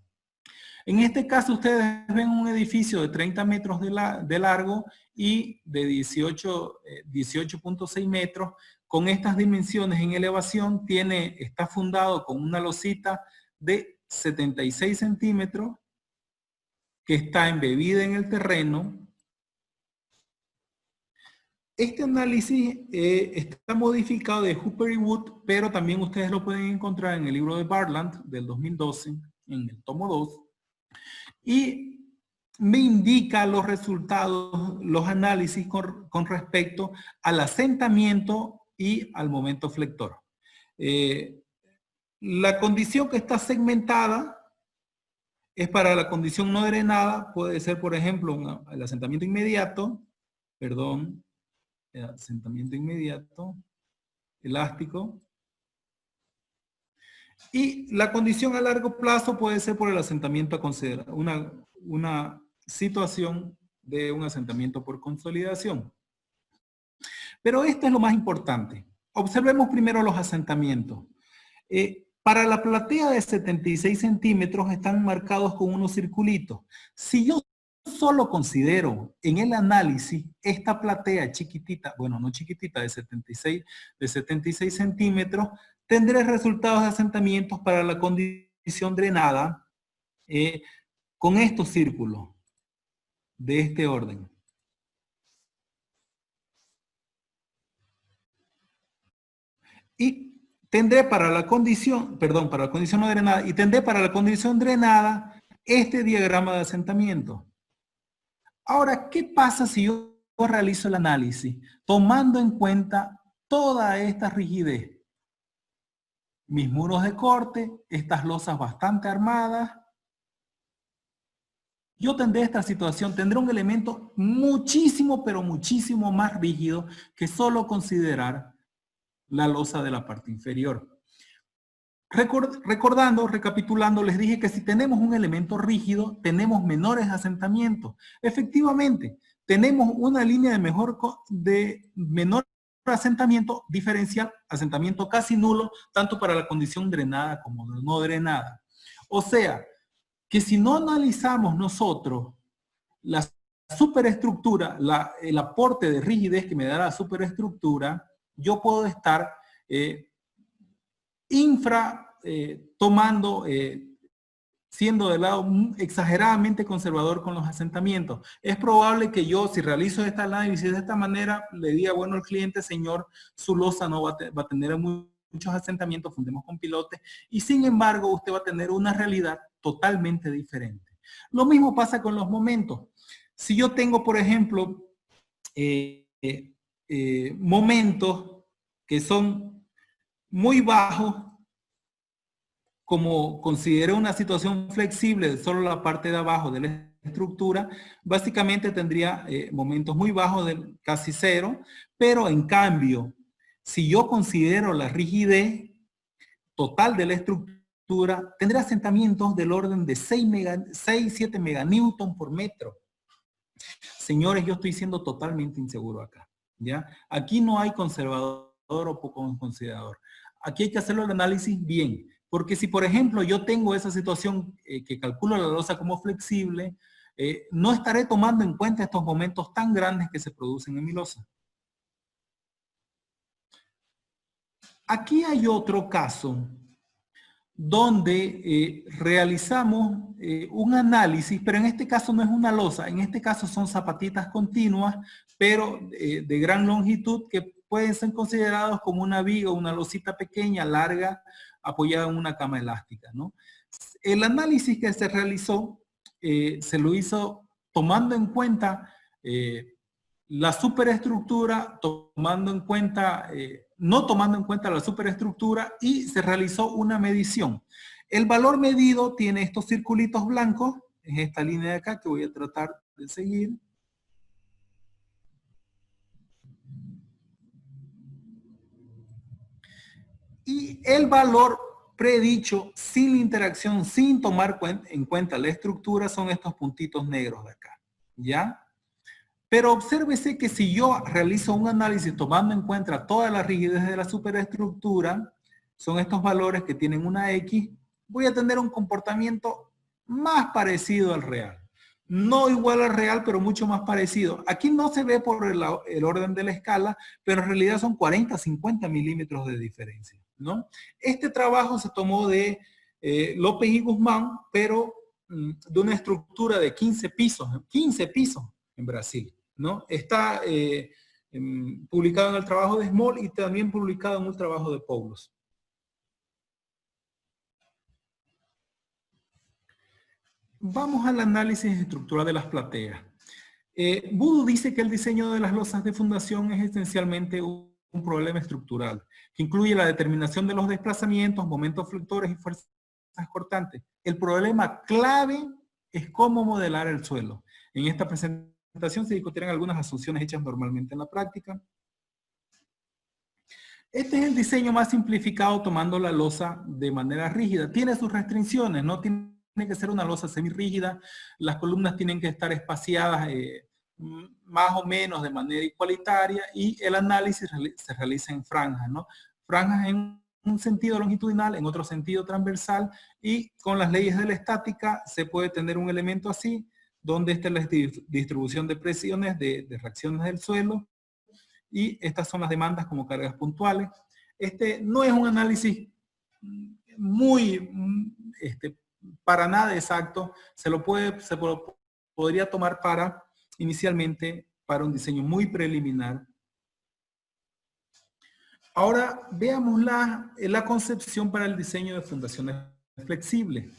En este caso ustedes ven un edificio de 30 metros de largo y de 18.6 metros. Con estas dimensiones en elevación está fundado con una losita de 76 centímetros que está embebida en el terreno. Este análisis está modificado de Hooper y Wood, pero también ustedes lo pueden encontrar en el libro de Bartland del 2012, en el tomo 2. Y me indica los resultados, los análisis con respecto al asentamiento y al momento flector. La condición que está segmentada es para la condición no drenada, puede ser, por ejemplo, el asentamiento inmediato, asentamiento inmediato, elástico. Y la condición a largo plazo puede ser por el asentamiento a considerar, una situación de un asentamiento por consolidación. Pero esto es lo más importante. Observemos primero los asentamientos. Para la platea de 76 centímetros están marcados con unos circulitos. Si yo solo considero en el análisis esta platea chiquitita, bueno, no chiquitita, de 76 centímetros, tendré resultados de asentamientos para la condición drenada con estos círculos de este orden. Y tendré para la condición, para la condición no drenada, y tendré para la condición drenada este diagrama de asentamiento. Ahora, ¿qué pasa si yo realizo el análisis tomando en cuenta toda esta rigidez? Mis muros de corte, estas losas bastante armadas. Yo tendré esta situación, tendré un elemento muchísimo, pero muchísimo más rígido que solo considerar la losa de la parte inferior. Recapitulando, les dije que si tenemos un elemento rígido, tenemos menores asentamientos. Efectivamente, tenemos una línea de menor asentamiento diferencial, asentamiento casi nulo, tanto para la condición drenada como no drenada. O sea, que si no analizamos nosotros la superestructura, el aporte de rigidez que me da la superestructura, yo puedo estar siendo de lado exageradamente conservador con los asentamientos. Es probable que yo, si realizo este análisis de esta manera, le diga, bueno, al cliente, señor, su losa no va a tener muchos asentamientos, fundemos con pilotes, y sin embargo, usted va a tener una realidad totalmente diferente. Lo mismo pasa con los momentos. Si yo tengo, por ejemplo, momentos que son muy bajos, como considero una situación flexible de solo la parte de abajo de la estructura, básicamente tendría momentos muy bajos de casi cero, pero en cambio, si yo considero la rigidez total de la estructura, tendré asentamientos del orden de 6-7 meganewton por metro. Señores, yo estoy siendo totalmente inseguro acá, ¿ya? Aquí no hay conservador o poco considerador. Aquí hay que hacerlo el análisis bien. Porque si, por ejemplo, yo tengo esa situación que calculo la losa como flexible, no estaré tomando en cuenta estos momentos tan grandes que se producen en mi losa. Aquí hay otro caso donde realizamos un análisis, pero en este caso no es una losa, en este caso son zapatitas continuas, pero de gran longitud que pueden ser considerados como una viga o una losita pequeña, larga, apoyada en una cama elástica, ¿no? El análisis que se realizó se lo hizo tomando en cuenta la superestructura, no tomando en cuenta la superestructura, y se realizó una medición. El valor medido tiene estos circulitos blancos, es esta línea de acá que voy a tratar de seguir. Y el valor predicho sin la interacción, sin tomar en cuenta la estructura, son estos puntitos negros de acá, ¿ya? Pero obsérvese que si yo realizo un análisis tomando en cuenta toda la rigidez de la superestructura, son estos valores que tienen una X, voy a tener un comportamiento más parecido al real. No igual al real, pero mucho más parecido. Aquí no se ve por el orden de la escala, pero en realidad son 40-50 milímetros de diferencia, ¿no? Este trabajo se tomó de López y Guzmán, pero de una estructura de 15 pisos en Brasil, ¿no? Está publicado en el trabajo de Small y también publicado en un trabajo de Poulos. Vamos al análisis estructural de las plateas. Voodoo dice que el diseño de las losas de fundación es esencialmente un problema estructural, que incluye la determinación de los desplazamientos, momentos flectores y fuerzas cortantes. El problema clave es cómo modelar el suelo. En esta presentación se discutirán algunas asunciones hechas normalmente en la práctica. Este es el diseño más simplificado tomando la losa de manera rígida. Tiene sus restricciones, no tiene que ser una losa semirrígida, las columnas tienen que estar espaciadas más o menos de manera igualitaria y el análisis se realiza en franjas, ¿no? Franjas en un sentido longitudinal, en otro sentido transversal, y con las leyes de la estática se puede tener un elemento así, donde esta es la distribución de presiones, de reacciones del suelo, y estas son las demandas como cargas puntuales. Este no es un análisis muy, para nada exacto, se podría tomar inicialmente para un diseño muy preliminar. Ahora veamos la concepción para el diseño de fundaciones flexibles.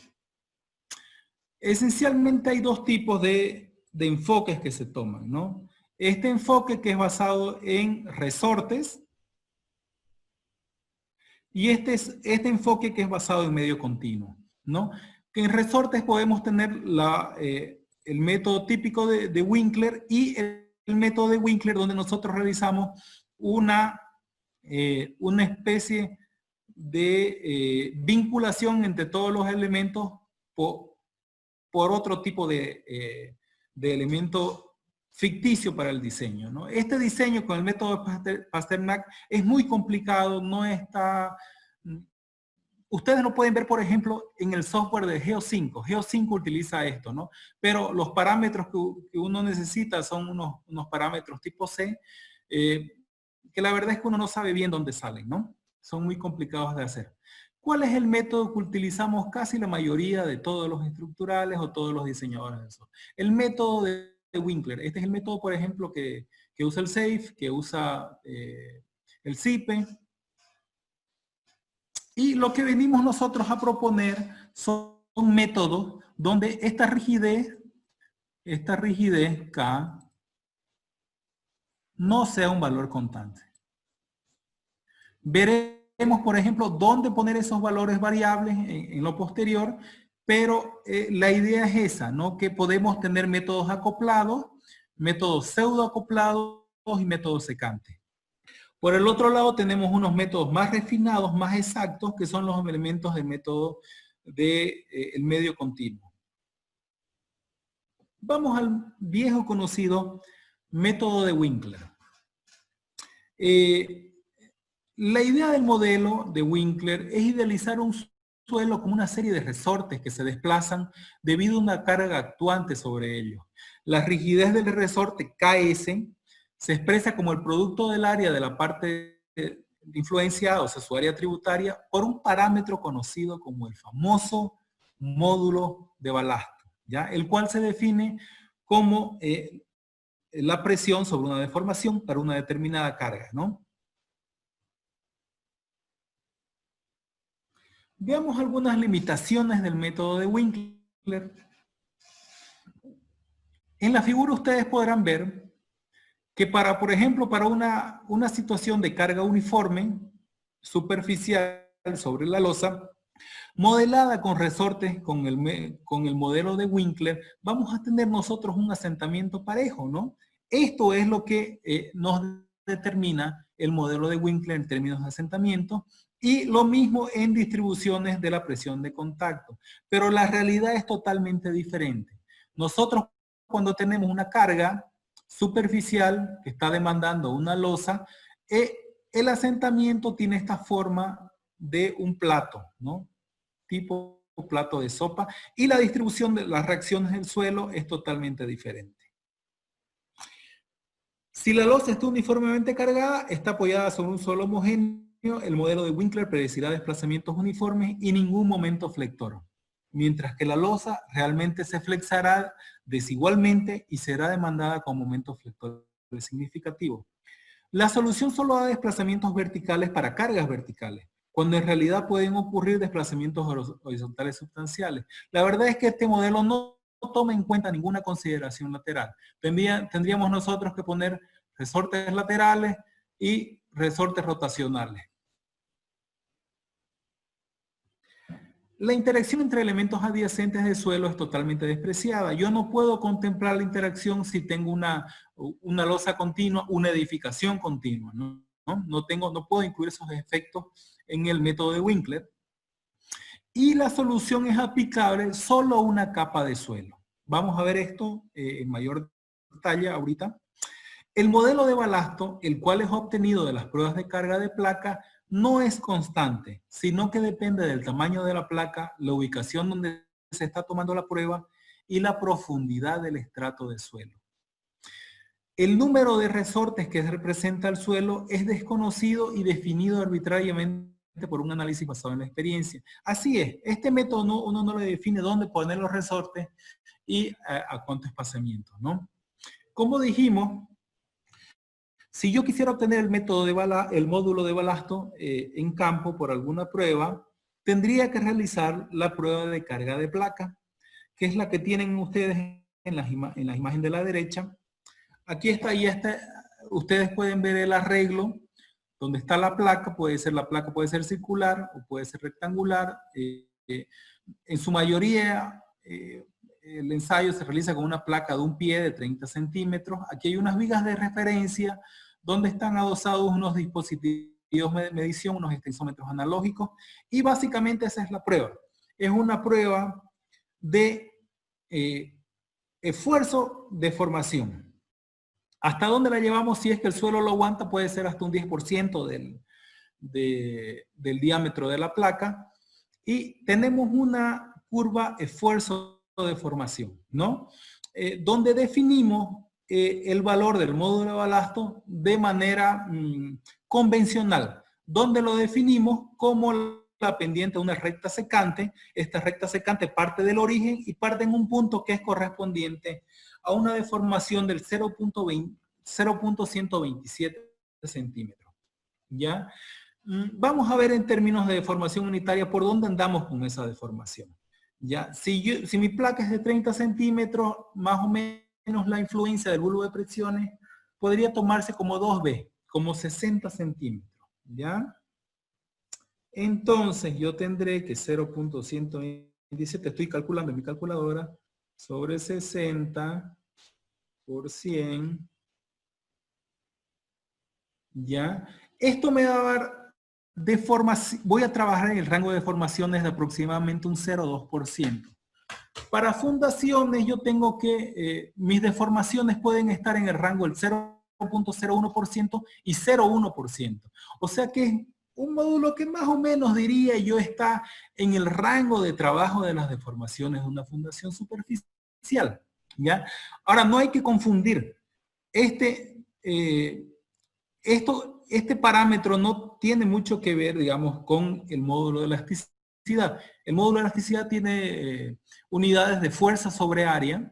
Esencialmente hay dos tipos de enfoques que se toman, ¿no? Este enfoque que es basado en resortes y este enfoque que es basado en medio continuo, ¿no? Que en resortes podemos tener el método típico de Winkler y el método de Winkler donde nosotros realizamos una especie de vinculación entre todos los elementos por otro tipo de elemento ficticio para el diseño, ¿no? Este diseño con el método de Pasternak es muy complicado, no está... Ustedes lo pueden ver, por ejemplo, en el software de Geo5. Geo5 utiliza esto, ¿no? Pero los parámetros que uno necesita son unos parámetros tipo C, que la verdad es que uno no sabe bien dónde salen, ¿no? Son muy complicados de hacer. ¿Cuál es el método que utilizamos casi la mayoría de todos los estructurales o todos los diseñadores de software? El método de Winkler. Este es el método, por ejemplo, que usa el SAFE, que usa el CIPE. Y lo que venimos nosotros a proponer son métodos donde esta rigidez K no sea un valor constante. Veremos, por ejemplo, dónde poner esos valores variables en lo posterior, pero la idea es esa, ¿no? Que podemos tener métodos acoplados, métodos pseudoacoplados y métodos secantes. Por el otro lado tenemos unos métodos más refinados, más exactos, que son los elementos del método del medio continuo. Vamos al viejo conocido método de Winkler. La idea del modelo de Winkler es idealizar un suelo como una serie de resortes que se desplazan debido a una carga actuante sobre ellos. La rigidez del resorte KS se expresa como el producto del área de la parte influenciada, o sea, su área tributaria, por un parámetro conocido como el famoso módulo de balasto, ¿ya? El cual se define como la presión sobre una deformación para una determinada carga, ¿no? Veamos algunas limitaciones del método de Winkler. En la figura ustedes podrán ver que por ejemplo, para una situación de carga uniforme, superficial sobre la losa, modelada con resortes con el modelo de Winkler, vamos a tener nosotros un asentamiento parejo, ¿no? Esto es lo que nos determina el modelo de Winkler en términos de asentamiento, y lo mismo en distribuciones de la presión de contacto. Pero la realidad es totalmente diferente. Nosotros, cuando tenemos una carga superficial que está demandando una losa, el asentamiento tiene esta forma de un plato, ¿no? Tipo plato de sopa, y la distribución de las reacciones del suelo es totalmente diferente. Si la losa está uniformemente cargada, está apoyada sobre un suelo homogéneo, el modelo de Winkler predecirá desplazamientos uniformes y ningún momento flector, mientras que la losa realmente se flexará desigualmente y será demandada con momentos flectores significativos. La solución solo da desplazamientos verticales para cargas verticales, cuando en realidad pueden ocurrir desplazamientos horizontales sustanciales. La verdad es que este modelo no toma en cuenta ninguna consideración lateral. Tendríamos nosotros que poner resortes laterales y resortes rotacionales. La interacción entre elementos adyacentes del suelo es totalmente despreciada. Yo no puedo contemplar la interacción si tengo una losa continua, una edificación continua, ¿no? No puedo incluir esos efectos en el método de Winkler. Y la solución es aplicable solo a una capa de suelo. Vamos a ver esto en mayor detalle ahorita. El modelo de balasto, el cual es obtenido de las pruebas de carga de placa, no es constante, sino que depende del tamaño de la placa, la ubicación donde se está tomando la prueba y la profundidad del estrato de suelo. El número de resortes que representa el suelo es desconocido y definido arbitrariamente por un análisis basado en la experiencia. Así es, este método uno no le define dónde poner los resortes y a cuánto espaciamiento, ¿no? Como dijimos, si yo quisiera obtener el módulo de balasto en campo por alguna prueba, tendría que realizar la prueba de carga de placa, que es la que tienen ustedes en la imagen de la derecha. Aquí está, ustedes pueden ver el arreglo, donde está la placa puede ser circular o puede ser rectangular. En su mayoría, el ensayo se realiza con una placa de un pie de 30 centímetros. Aquí hay unas vigas de referencia donde están adosados unos dispositivos de medición, unos extensómetros analógicos, y básicamente esa es la prueba. Es una prueba de esfuerzo de formación. ¿Hasta dónde la llevamos? Si es que el suelo lo aguanta, puede ser hasta un 10% del diámetro de la placa. Y tenemos una curva esfuerzo de formación, ¿no? Donde definimos el valor del módulo de balasto de manera convencional, donde lo definimos como la pendiente de una recta secante. Esta recta secante parte del origen y parte en un punto que es correspondiente a una deformación del 0.127 centímetros. ¿Ya? Vamos a ver en términos de deformación unitaria por dónde andamos con esa deformación. ¿Ya? Si mi placa es de 30 centímetros, más o menos la influencia del bulbo de presiones podría tomarse como 2B, como 60 centímetros. ¿Ya? Entonces yo tendré que 0.127, estoy calculando en mi calculadora, sobre 60 por 100. ¿Ya? Esto me va a dar deformación. Voy a trabajar en el rango de deformaciones de aproximadamente un 0,2%. Para fundaciones yo tengo que, mis deformaciones pueden estar en el rango del 0.01% y 0,1%. O sea que es un módulo que más o menos diría yo está en el rango de trabajo de las deformaciones de una fundación superficial. ¿Ya? Ahora no hay que confundir. Este parámetro no tiene mucho que ver, digamos, con el módulo de elasticidad. El módulo de elasticidad tiene unidades de fuerza sobre área.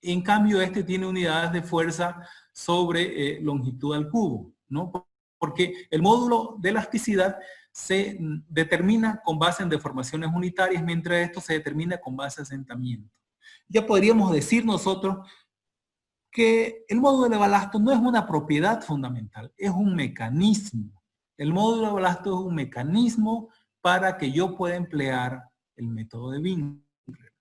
En cambio, este tiene unidades de fuerza sobre longitud al cubo, ¿no? Porque el módulo de elasticidad se determina con base en deformaciones unitarias, mientras esto se determina con base en asentamiento. Ya podríamos decir nosotros que el módulo de balasto no es una propiedad fundamental, es un mecanismo. El módulo de balasto es un mecanismo para que yo pueda emplear el método de Winkler.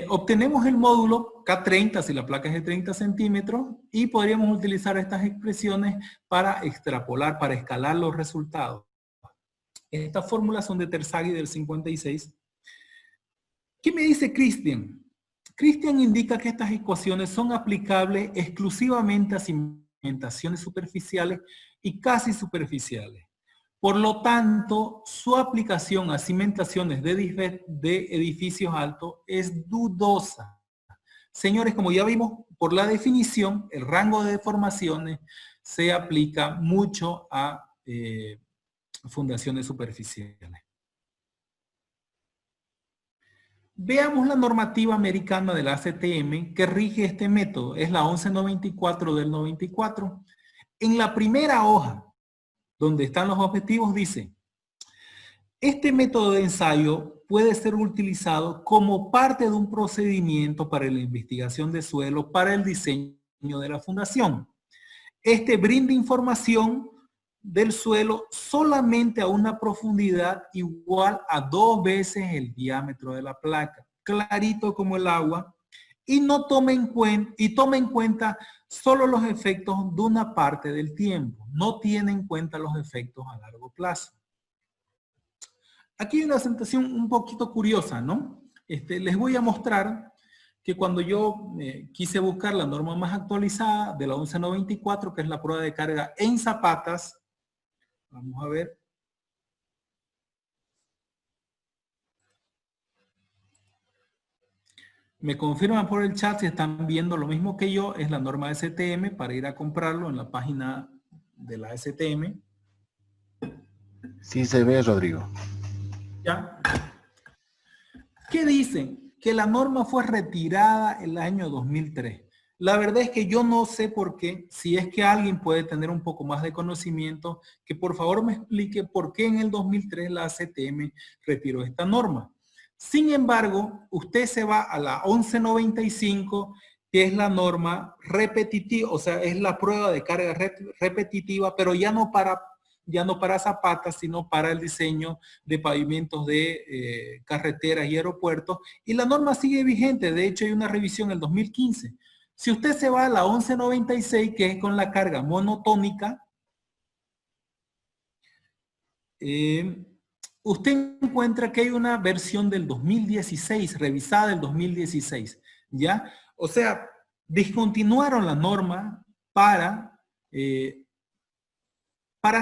Obtenemos el módulo K30 si la placa es de 30 centímetros y podríamos utilizar estas expresiones para extrapolar, para escalar los resultados. Estas fórmulas son de Terzaghi del 56. ¿Qué me dice Christian? Christian indica que estas ecuaciones son aplicables exclusivamente a cimentaciones superficiales y casi superficiales. Por lo tanto, su aplicación a cimentaciones de edificios altos es dudosa. Señores, como ya vimos por la definición, el rango de deformaciones se aplica mucho a fundaciones superficiales. Veamos la normativa americana de la ACTM que rige este método. Es la 1194 del 94. En la primera hoja, donde están los objetivos, dice: Este método de ensayo puede ser utilizado como parte de un procedimiento para la investigación de suelo para el diseño de la fundación. Este brinda información del suelo solamente a una profundidad igual a 2 veces el diámetro de la placa, clarito como el agua, y toma en cuenta solo los efectos de una parte del tiempo, no tiene en cuenta los efectos a largo plazo. Aquí hay una presentación un poquito curiosa, ¿no? Les voy a mostrar que cuando yo quise buscar la norma más actualizada de la 1194, que es la prueba de carga en zapatas, vamos a ver. Me confirman por el chat si están viendo lo mismo que yo, es la norma STM para ir a comprarlo en la página de la STM. Sí se ve, Rodrigo. ¿Ya? ¿Qué dicen? Que la norma fue retirada en el año 2003. La verdad es que yo no sé por qué, si es que alguien puede tener un poco más de conocimiento, que por favor me explique por qué en el 2003 la ACTM retiró esta norma. Sin embargo, usted se va a la 1195, que es la norma repetitiva, o sea, es la prueba de carga repetitiva, pero ya no para zapatas, sino para el diseño de pavimentos de carreteras y aeropuertos. Y la norma sigue vigente. De hecho, hay una revisión en el 2015. Si usted se va a la 1196, que es con la carga monotónica, usted encuentra que hay una versión del 2016, revisada del 2016, ¿ya? O sea, discontinuaron la norma para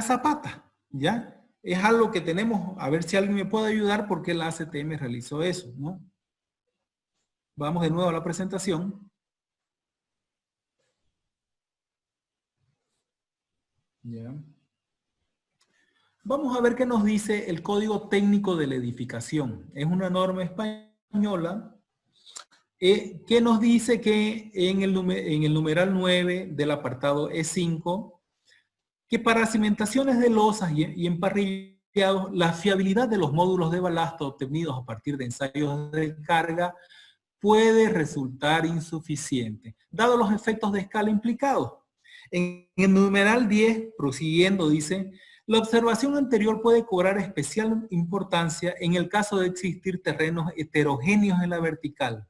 zapata, ¿ya? Es algo que tenemos, a ver si alguien me puede ayudar porque la ACTM realizó eso, ¿no? Vamos de nuevo a la presentación. ¿Ya? Vamos a ver qué nos dice el Código Técnico de la Edificación. Es una norma española que nos dice que en el numeral 9 del apartado E5, que para cimentaciones de losas y emparrillados, la fiabilidad de los módulos de balasto obtenidos a partir de ensayos de carga puede resultar insuficiente, dado los efectos de escala implicados. En el numeral 10, prosiguiendo, dice, la observación anterior puede cobrar especial importancia en el caso de existir terrenos heterogéneos en la vertical,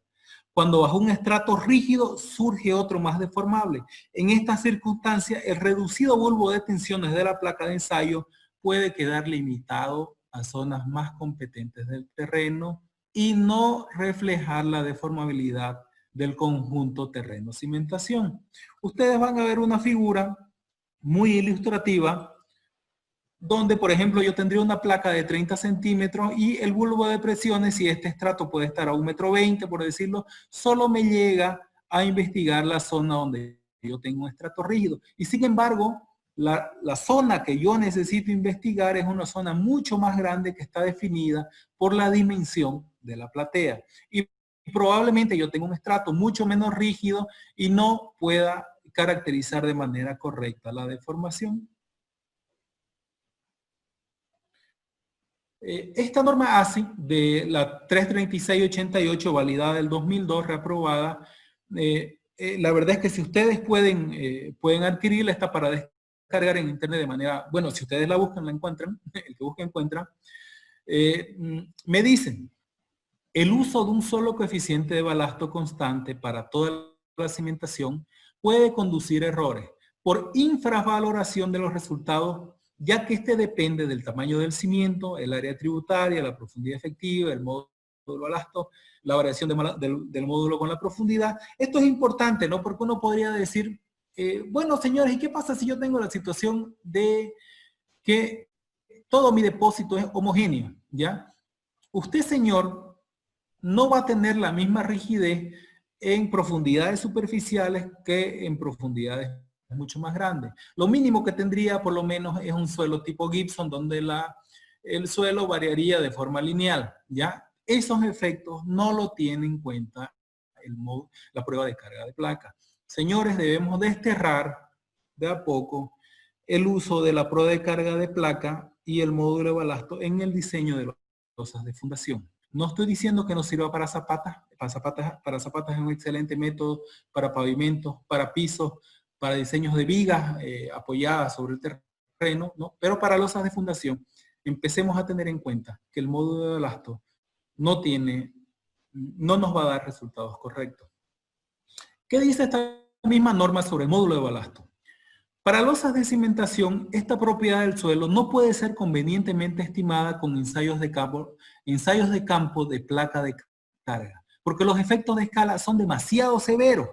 cuando bajo un estrato rígido surge otro más deformable. En estas circunstancias, el reducido bulbo de tensiones de la placa de ensayo puede quedar limitado a zonas más competentes del terreno y no reflejar la deformabilidad del conjunto terreno-cimentación. Ustedes van a ver una figura muy ilustrativa donde, por ejemplo, yo tendría una placa de 30 centímetros y el bulbo de presiones, si este estrato puede estar a 1,20 m, por decirlo, solo me llega a investigar la zona donde yo tengo un estrato rígido. Y sin embargo, la zona que yo necesito investigar es una zona mucho más grande que está definida por la dimensión de la platea. Y probablemente yo tengo un estrato mucho menos rígido y no pueda caracterizar de manera correcta la deformación. Esta norma ASI de la 33688, validada del 2002, reaprobada, la verdad es que si ustedes pueden adquirirla, está para descargar en internet de manera, bueno, si ustedes la buscan, la encuentran, el que busca encuentra. Me dicen, el uso de un solo coeficiente de balasto constante para toda la cimentación puede conducir a errores por infravaloración de los resultados, ya que este depende del tamaño del cimiento, el área tributaria, la profundidad efectiva, el módulo balasto, la variación del módulo con la profundidad. Esto es importante, ¿no? Porque uno podría decir, bueno, señores, ¿y qué pasa si yo tengo la situación de que todo mi depósito es homogéneo, ¿ya? Usted, señor, no va a tener la misma rigidez en profundidades superficiales que en profundidades mucho más grandes. Lo mínimo que tendría por lo menos es un suelo tipo Gibson, donde el suelo variaría de forma lineal, ¿ya? Esos efectos no lo tiene en cuenta la prueba de carga de placa. Señores, debemos desterrar de a poco el uso de la prueba de carga de placa y el módulo de balasto en el diseño de losas de fundación. No estoy diciendo que no sirva para zapatas. Para zapatas es un excelente método, para pavimentos, para pisos, para diseños de vigas apoyadas sobre el terreno, ¿no? Pero para losas de fundación, empecemos a tener en cuenta que el módulo de balasto no nos va a dar resultados correctos. ¿Qué dice esta misma norma sobre el módulo de balasto? Para losas de cimentación, esta propiedad del suelo no puede ser convenientemente estimada con ensayos de campo de placa de carga, porque los efectos de escala son demasiado severos.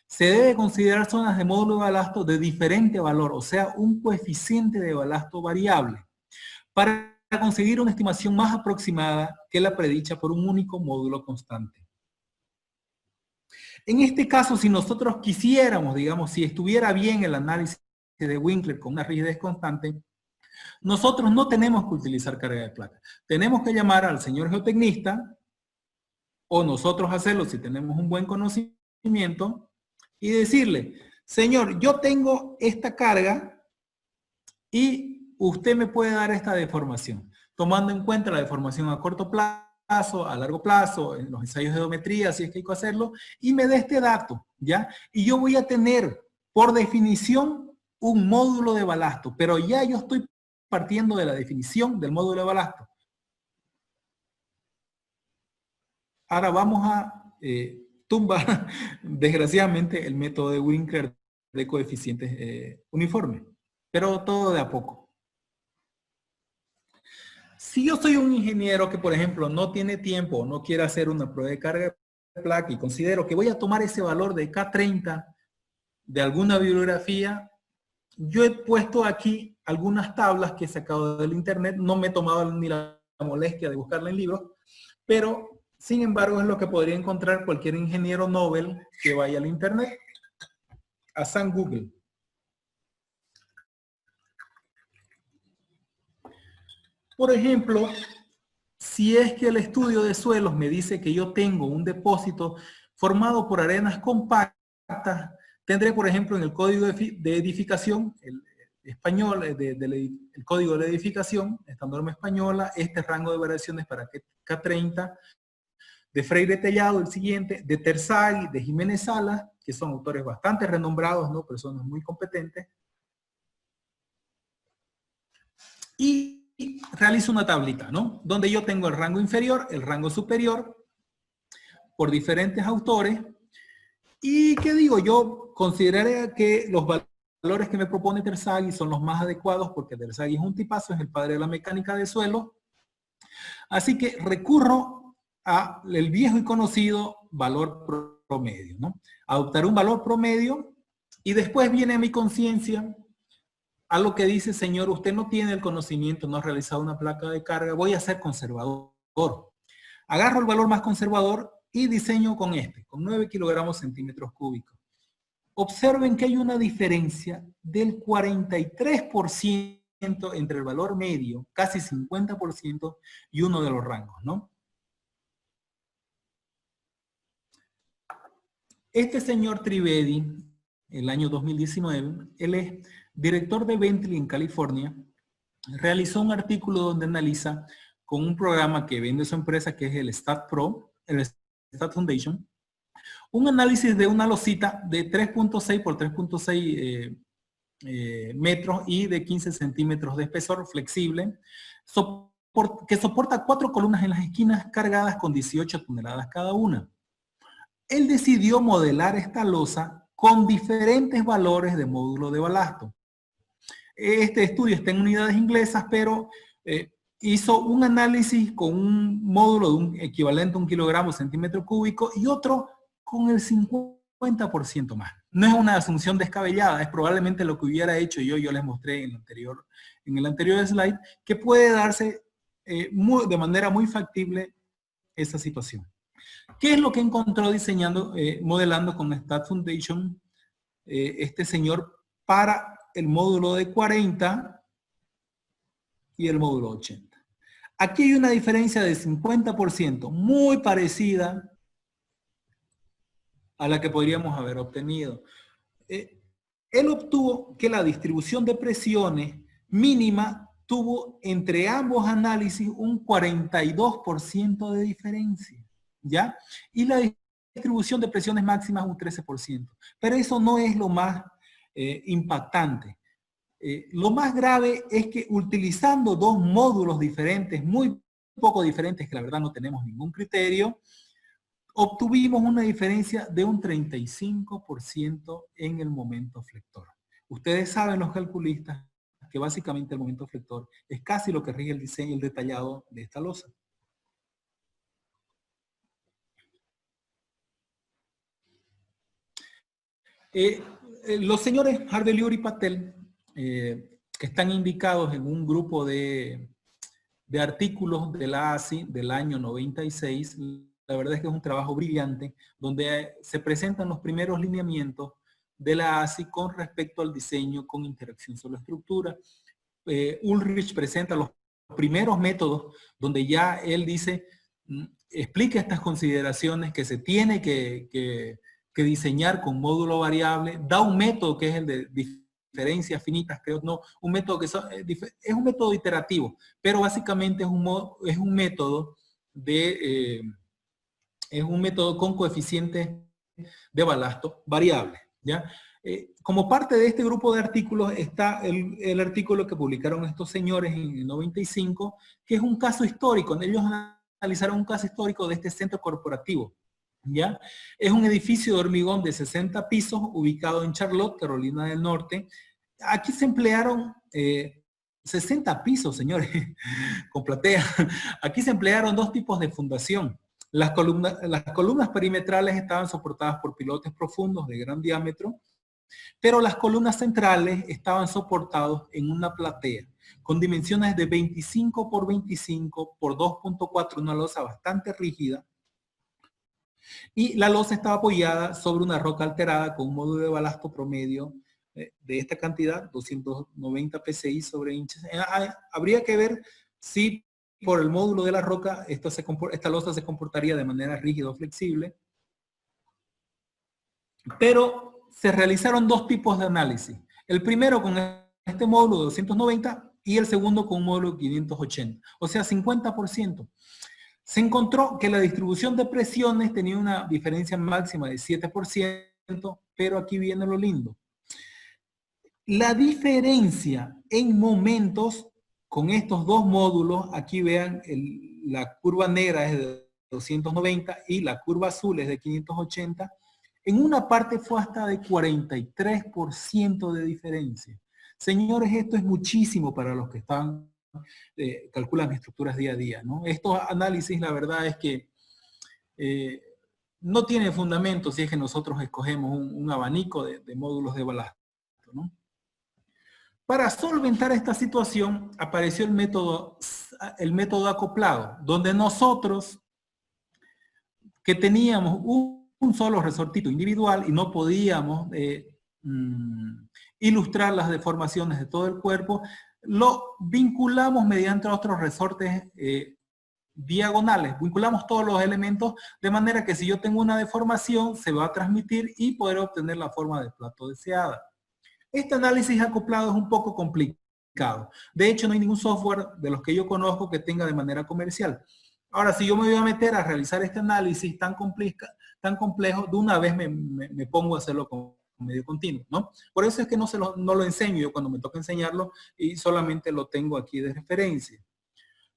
Se debe considerar zonas de módulo de balasto de diferente valor, o sea, un coeficiente de balasto variable, para conseguir una estimación más aproximada que la predicha por un único módulo constante. En este caso, si nosotros quisiéramos, digamos, si estuviera bien el análisis de Winkler con una rigidez constante, nosotros no tenemos que utilizar carga de placa. Tenemos que llamar al señor geotecnista, o nosotros hacerlo si tenemos un buen conocimiento, y decirle, señor, yo tengo esta carga y usted me puede dar esta deformación, tomando en cuenta la deformación a corto plazo, a largo plazo, en los ensayos de geometría, si es que hay que hacerlo, y me dé este dato, ¿ya? Y yo voy a tener, por definición, un módulo de balasto, pero ya yo estoy partiendo de la definición del módulo de balasto. Ahora vamos a tumbar, desgraciadamente, el método de Winkler de coeficientes uniformes, pero todo de a poco. Si yo soy un ingeniero que, por ejemplo, no tiene tiempo o no quiere hacer una prueba de carga de placa y considero que voy a tomar ese valor de K30 de alguna bibliografía, yo he puesto aquí algunas tablas que he sacado del internet, no me he tomado ni la molestia de buscarla en libros, pero sin embargo es lo que podría encontrar cualquier ingeniero Nobel que vaya al internet, a San Google. Por ejemplo, si es que el estudio de suelos me dice que yo tengo un depósito formado por arenas compactas, tendré, por ejemplo, en el código de edificación, el español, el código de edificación, esta norma española, este rango de variaciones para K30, de Freire Tellado, el siguiente, de Terzaghi, de Jiménez Salas, que son autores bastante renombrados, ¿no? Personas muy competentes. Y realizo una tablita, ¿no? Donde yo tengo el rango inferior, el rango superior, por diferentes autores. Y ¿qué digo? Yo consideraré que los valores que me propone Terzaghi son los más adecuados, porque Terzaghi es un tipazo, es el padre de la mecánica de suelo. Así que recurro al viejo y conocido valor promedio, ¿no? Adoptar un valor promedio y después viene a mi conciencia a lo que dice, señor, usted no tiene el conocimiento, no ha realizado una placa de carga, voy a ser conservador. Agarro el valor más conservador y diseño con con 9 kilogramos centímetros cúbicos. Observen que hay una diferencia del 43% entre el valor medio, casi 50%, y uno de los rangos, ¿no? Este señor Trivedi, el año 2019, él es director de Bentley en California, realizó un artículo donde analiza con un programa que vende su empresa, que es el StatPro, el Stat Foundation, un análisis de una losita de 3.6 por 3.6 metros y de 15 centímetros de espesor, flexible, que soporta 4 columnas en las esquinas cargadas con 18 toneladas cada una. Él decidió modelar esta losa con diferentes valores de módulo de balasto. Este estudio está en unidades inglesas, pero hizo un análisis con un módulo de un equivalente a 1 kilogramo centímetro cúbico y otro con el 50% más. No es una asunción descabellada, es probablemente lo que hubiera hecho yo les mostré en el anterior slide, que puede darse de manera muy factible esa situación. ¿Qué es lo que encontró diseñando, modelando con Stat Foundation este señor para el módulo de 40 y el módulo 80? Aquí hay una diferencia de 50%, muy parecida a la que podríamos haber obtenido. Él obtuvo que la distribución de presiones mínima tuvo entre ambos análisis un 42% de diferencia, ¿ya? Y la distribución de presiones máximas un 13%. Pero eso no es lo más impactante. Lo más grave es que utilizando dos módulos diferentes, muy poco diferentes, que la verdad no tenemos ningún criterio, obtuvimos una diferencia de un 35% en el momento flector. Ustedes saben, los calculistas, que básicamente el momento flector es casi lo que rige el diseño, el detallado de esta losa. Los señores Hardeliur y Patel, que están indicados en un grupo de artículos de la ASI del año 96, la verdad es que es un trabajo brillante, donde se presentan los primeros lineamientos de la ASI con respecto al diseño con interacción sobre estructura. Ulrich presenta los primeros métodos donde ya él dice, explica estas consideraciones que se tiene que diseñar con módulo variable, da un método que es el de diferencias finitas, creo, no, un método que es un método iterativo, pero básicamente es un método con coeficientes de balasto variable, ¿ya? Como parte de este grupo de artículos está el artículo que publicaron estos señores en el 95, que es un caso histórico. Ellos analizaron un caso histórico de este centro corporativo, ¿ya? Es un edificio de hormigón de 60 pisos ubicado en Charlotte, Carolina del Norte. Aquí se emplearon 60 pisos, señores, con platea. Aquí se emplearon dos tipos de fundación. Las columnas perimetrales estaban soportadas por pilotes profundos de gran diámetro, pero las columnas centrales estaban soportadas en una platea con dimensiones de 25 por 25 por 2.4, una losa bastante rígida, y la losa estaba apoyada sobre una roca alterada con un módulo de balasto promedio de esta cantidad, 290 psi sobre hinches. Habría que ver si por el módulo de la roca esta losa se comportaría de manera rígida o flexible. Pero se realizaron dos tipos de análisis. El primero con este módulo de 290 y el segundo con un módulo de 580, o sea, 50%. Se encontró que la distribución de presiones tenía una diferencia máxima de 7%, pero aquí viene lo lindo. La diferencia en momentos con estos dos módulos, aquí vean, la curva negra es de 290 y la curva azul es de 580, en una parte fue hasta de 43% de diferencia. Señores, esto es muchísimo para los que calculan estructuras día a día, ¿no? Estos análisis, la verdad es que no tienen fundamento si es que nosotros escogemos un abanico de módulos de balasto, ¿no? Para solventar esta situación apareció el método acoplado, donde nosotros, que teníamos un solo resortito individual y no podíamos ilustrar las deformaciones de todo el cuerpo, lo vinculamos mediante otros resortes diagonales. Vinculamos todos los elementos de manera que si yo tengo una deformación se va a transmitir y poder obtener la forma de plato deseada. Este análisis acoplado es un poco complicado. De hecho, no hay ningún software de los que yo conozco que tenga de manera comercial. Ahora, si yo me voy a meter a realizar este análisis tan complejo, de una vez me pongo a hacerlo con medio continuo, ¿no? Por eso es que no lo enseño yo cuando me toca enseñarlo y solamente lo tengo aquí de referencia.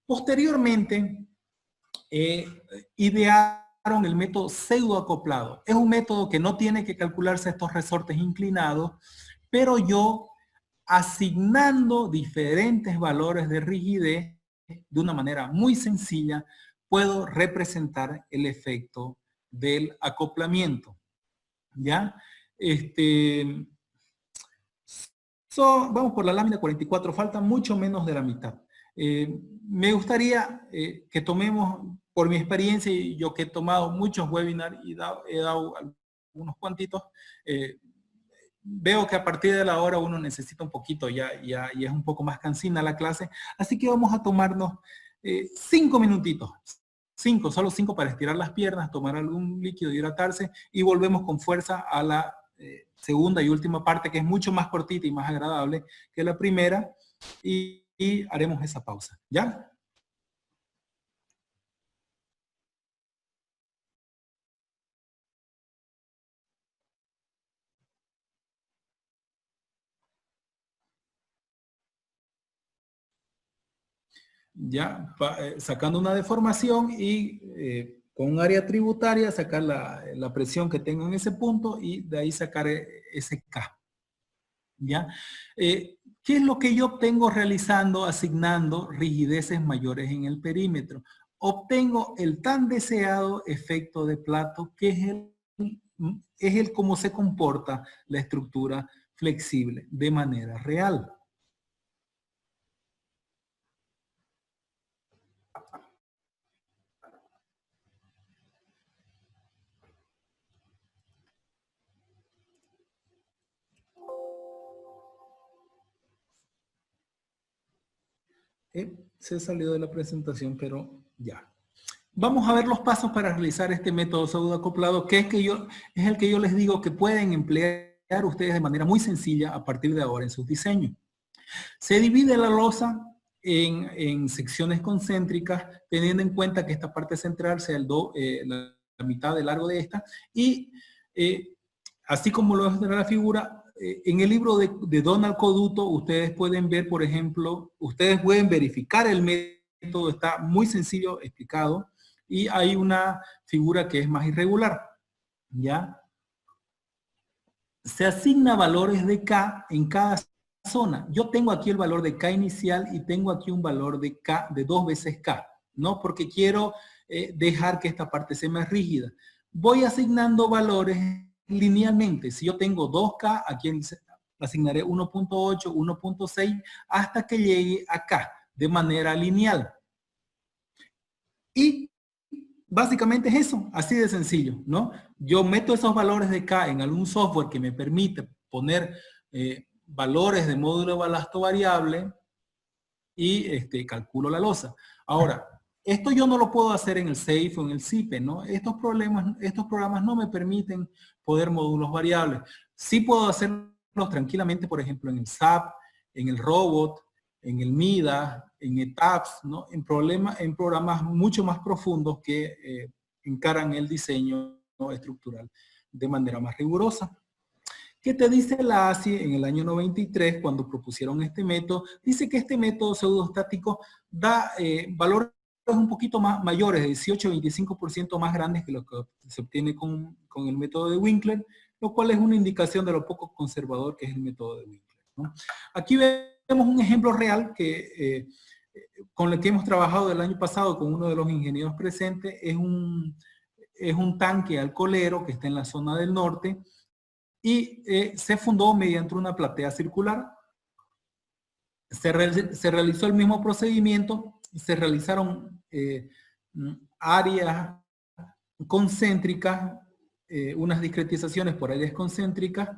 Posteriormente, idearon el método pseudoacoplado. Es un método que no tiene que calcularse estos resortes inclinados, pero yo, asignando diferentes valores de rigidez de una manera muy sencilla, puedo representar el efecto del acoplamiento. ¿Ya? Vamos por la lámina 44, falta mucho menos de la mitad. Me gustaría que tomemos, por mi experiencia, y yo que he tomado muchos webinars y he dado algunos cuantitos, veo que a partir de la hora uno necesita un poquito y es un poco más cansina la clase, así que vamos a tomarnos 5 minutitos, solo 5 para estirar las piernas, tomar algún líquido, hidratarse y volvemos con fuerza a la segunda y última parte, que es mucho más cortita y más agradable que la primera, y haremos esa pausa, ¿ya? Ya, sacando una deformación y con un área tributaria sacar la presión que tengo en ese punto y de ahí sacar ese K. ¿Ya? ¿Qué es lo que yo obtengo realizando, asignando rigideces mayores en el perímetro? Obtengo el tan deseado efecto de plato, que es el cómo se comporta la estructura flexible de manera real. Se salió de la presentación, pero ya. Vamos a ver los pasos para realizar este método pseudoacoplado, que es el que yo les digo que pueden emplear ustedes de manera muy sencilla a partir de ahora en sus diseños. Se divide la losa en secciones concéntricas, teniendo en cuenta que esta parte central sea la mitad de largo de esta, y así como lo muestra la figura, en el libro de Donald Coduto, ustedes pueden ver, por ejemplo, ustedes pueden verificar el método, está muy sencillo explicado, y hay una figura que es más irregular, ¿ya? Se asigna valores de K en cada zona. Yo tengo aquí el valor de K inicial y tengo aquí un valor de K de 2 veces K, ¿no? Porque quiero dejar que esta parte sea más rígida. Voy asignando valores linealmente. Si yo tengo 2K, aquí asignaré 1.8, 1.6, hasta que llegue a K de manera lineal. Y básicamente es eso, así de sencillo, ¿no? Yo meto esos valores de K en algún software que me permite poner valores de módulo de balasto variable y calculo la losa. Ahora, esto yo no lo puedo hacer en el SAFE o en el CIPE, ¿no? Estos programas no me permiten poner módulos variables. Sí puedo hacerlos tranquilamente, por ejemplo, en el SAP, en el Robot, en el MIDA, en ETAPS, ¿no? En programas mucho más profundos que encaran el diseño, ¿no?, estructural de manera más rigurosa. ¿Qué te dice la ASI en el año 93 cuando propusieron este método? Dice que este método pseudostático da valores un poquito más mayores, de 18-25% más grandes que lo que se obtiene con el método de Winkler, lo cual es una indicación de lo poco conservador que es el método de Winkler, ¿no? Aquí vemos un ejemplo real con el que hemos trabajado el año pasado con uno de los ingenieros presentes. Es un tanque alcoholero que está en la zona del norte y se fundó mediante una platea circular. Se realizó el mismo procedimiento, se realizaron áreas concéntricas, unas discretizaciones por áreas concéntricas,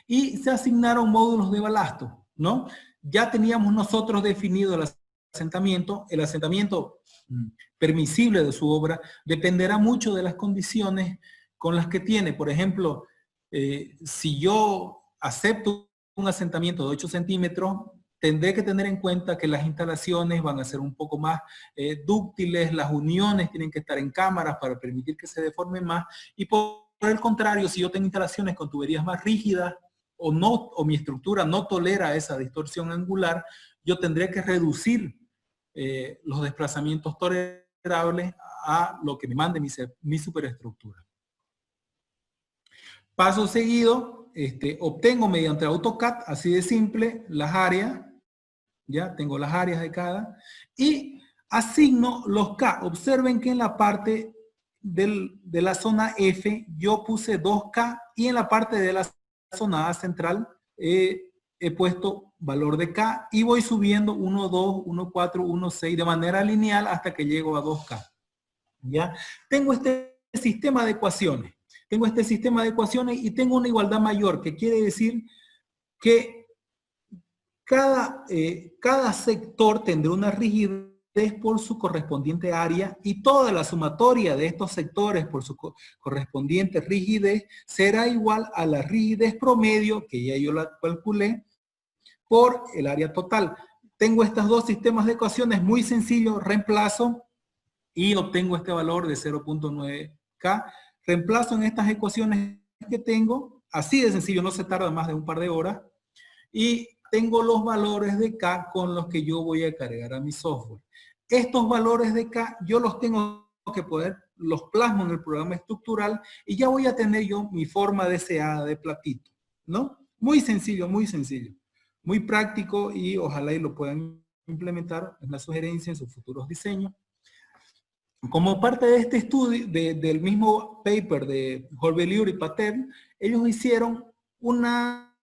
y se asignaron módulos de balasto, ¿no? Ya teníamos nosotros definido el asentamiento permisible de su obra dependerá mucho de las condiciones con las que tiene. Por ejemplo, si yo acepto un asentamiento de 8 centímetros, tendré que tener en cuenta que las instalaciones van a ser un poco más dúctiles, las uniones tienen que estar en cámaras para permitir que se deformen más, y por el contrario, si yo tengo instalaciones con tuberías más rígidas o mi estructura no tolera esa distorsión angular, yo tendré que reducir los desplazamientos tolerables a lo que me mande mi superestructura. Paso seguido, obtengo mediante AutoCAD, así de simple, las áreas, ya tengo las áreas de cada, y asigno los K. Observen que en la parte de la zona F yo puse 2K y en la parte de la zona A central he puesto valor de K y voy subiendo 1, 2, 1, 4, 1, 6 de manera lineal hasta que llego a 2K. ¿Ya? Tengo este sistema de ecuaciones. Y tengo una igualdad mayor, que quiere decir que cada sector tendrá una rigidez por su correspondiente área y toda la sumatoria de estos sectores por su correspondiente rigidez será igual a la rigidez promedio, que ya yo la calculé, por el área total. Tengo estos dos sistemas de ecuaciones muy sencillos, reemplazo y obtengo este valor de 0.9K. Reemplazo en estas ecuaciones que tengo, así de sencillo, no se tarda más de un par de horas, y tengo los valores de K con los que yo voy a cargar a mi software. Estos valores de K yo los tengo que poder, los plasmo en el programa estructural y ya voy a tener yo mi forma deseada de platito, ¿no? Muy sencillo, muy práctico y ojalá y lo puedan implementar en la sugerencia en sus futuros diseños. Como parte de este estudio, del mismo paper de Holbeliur y Patel, ellos hicieron una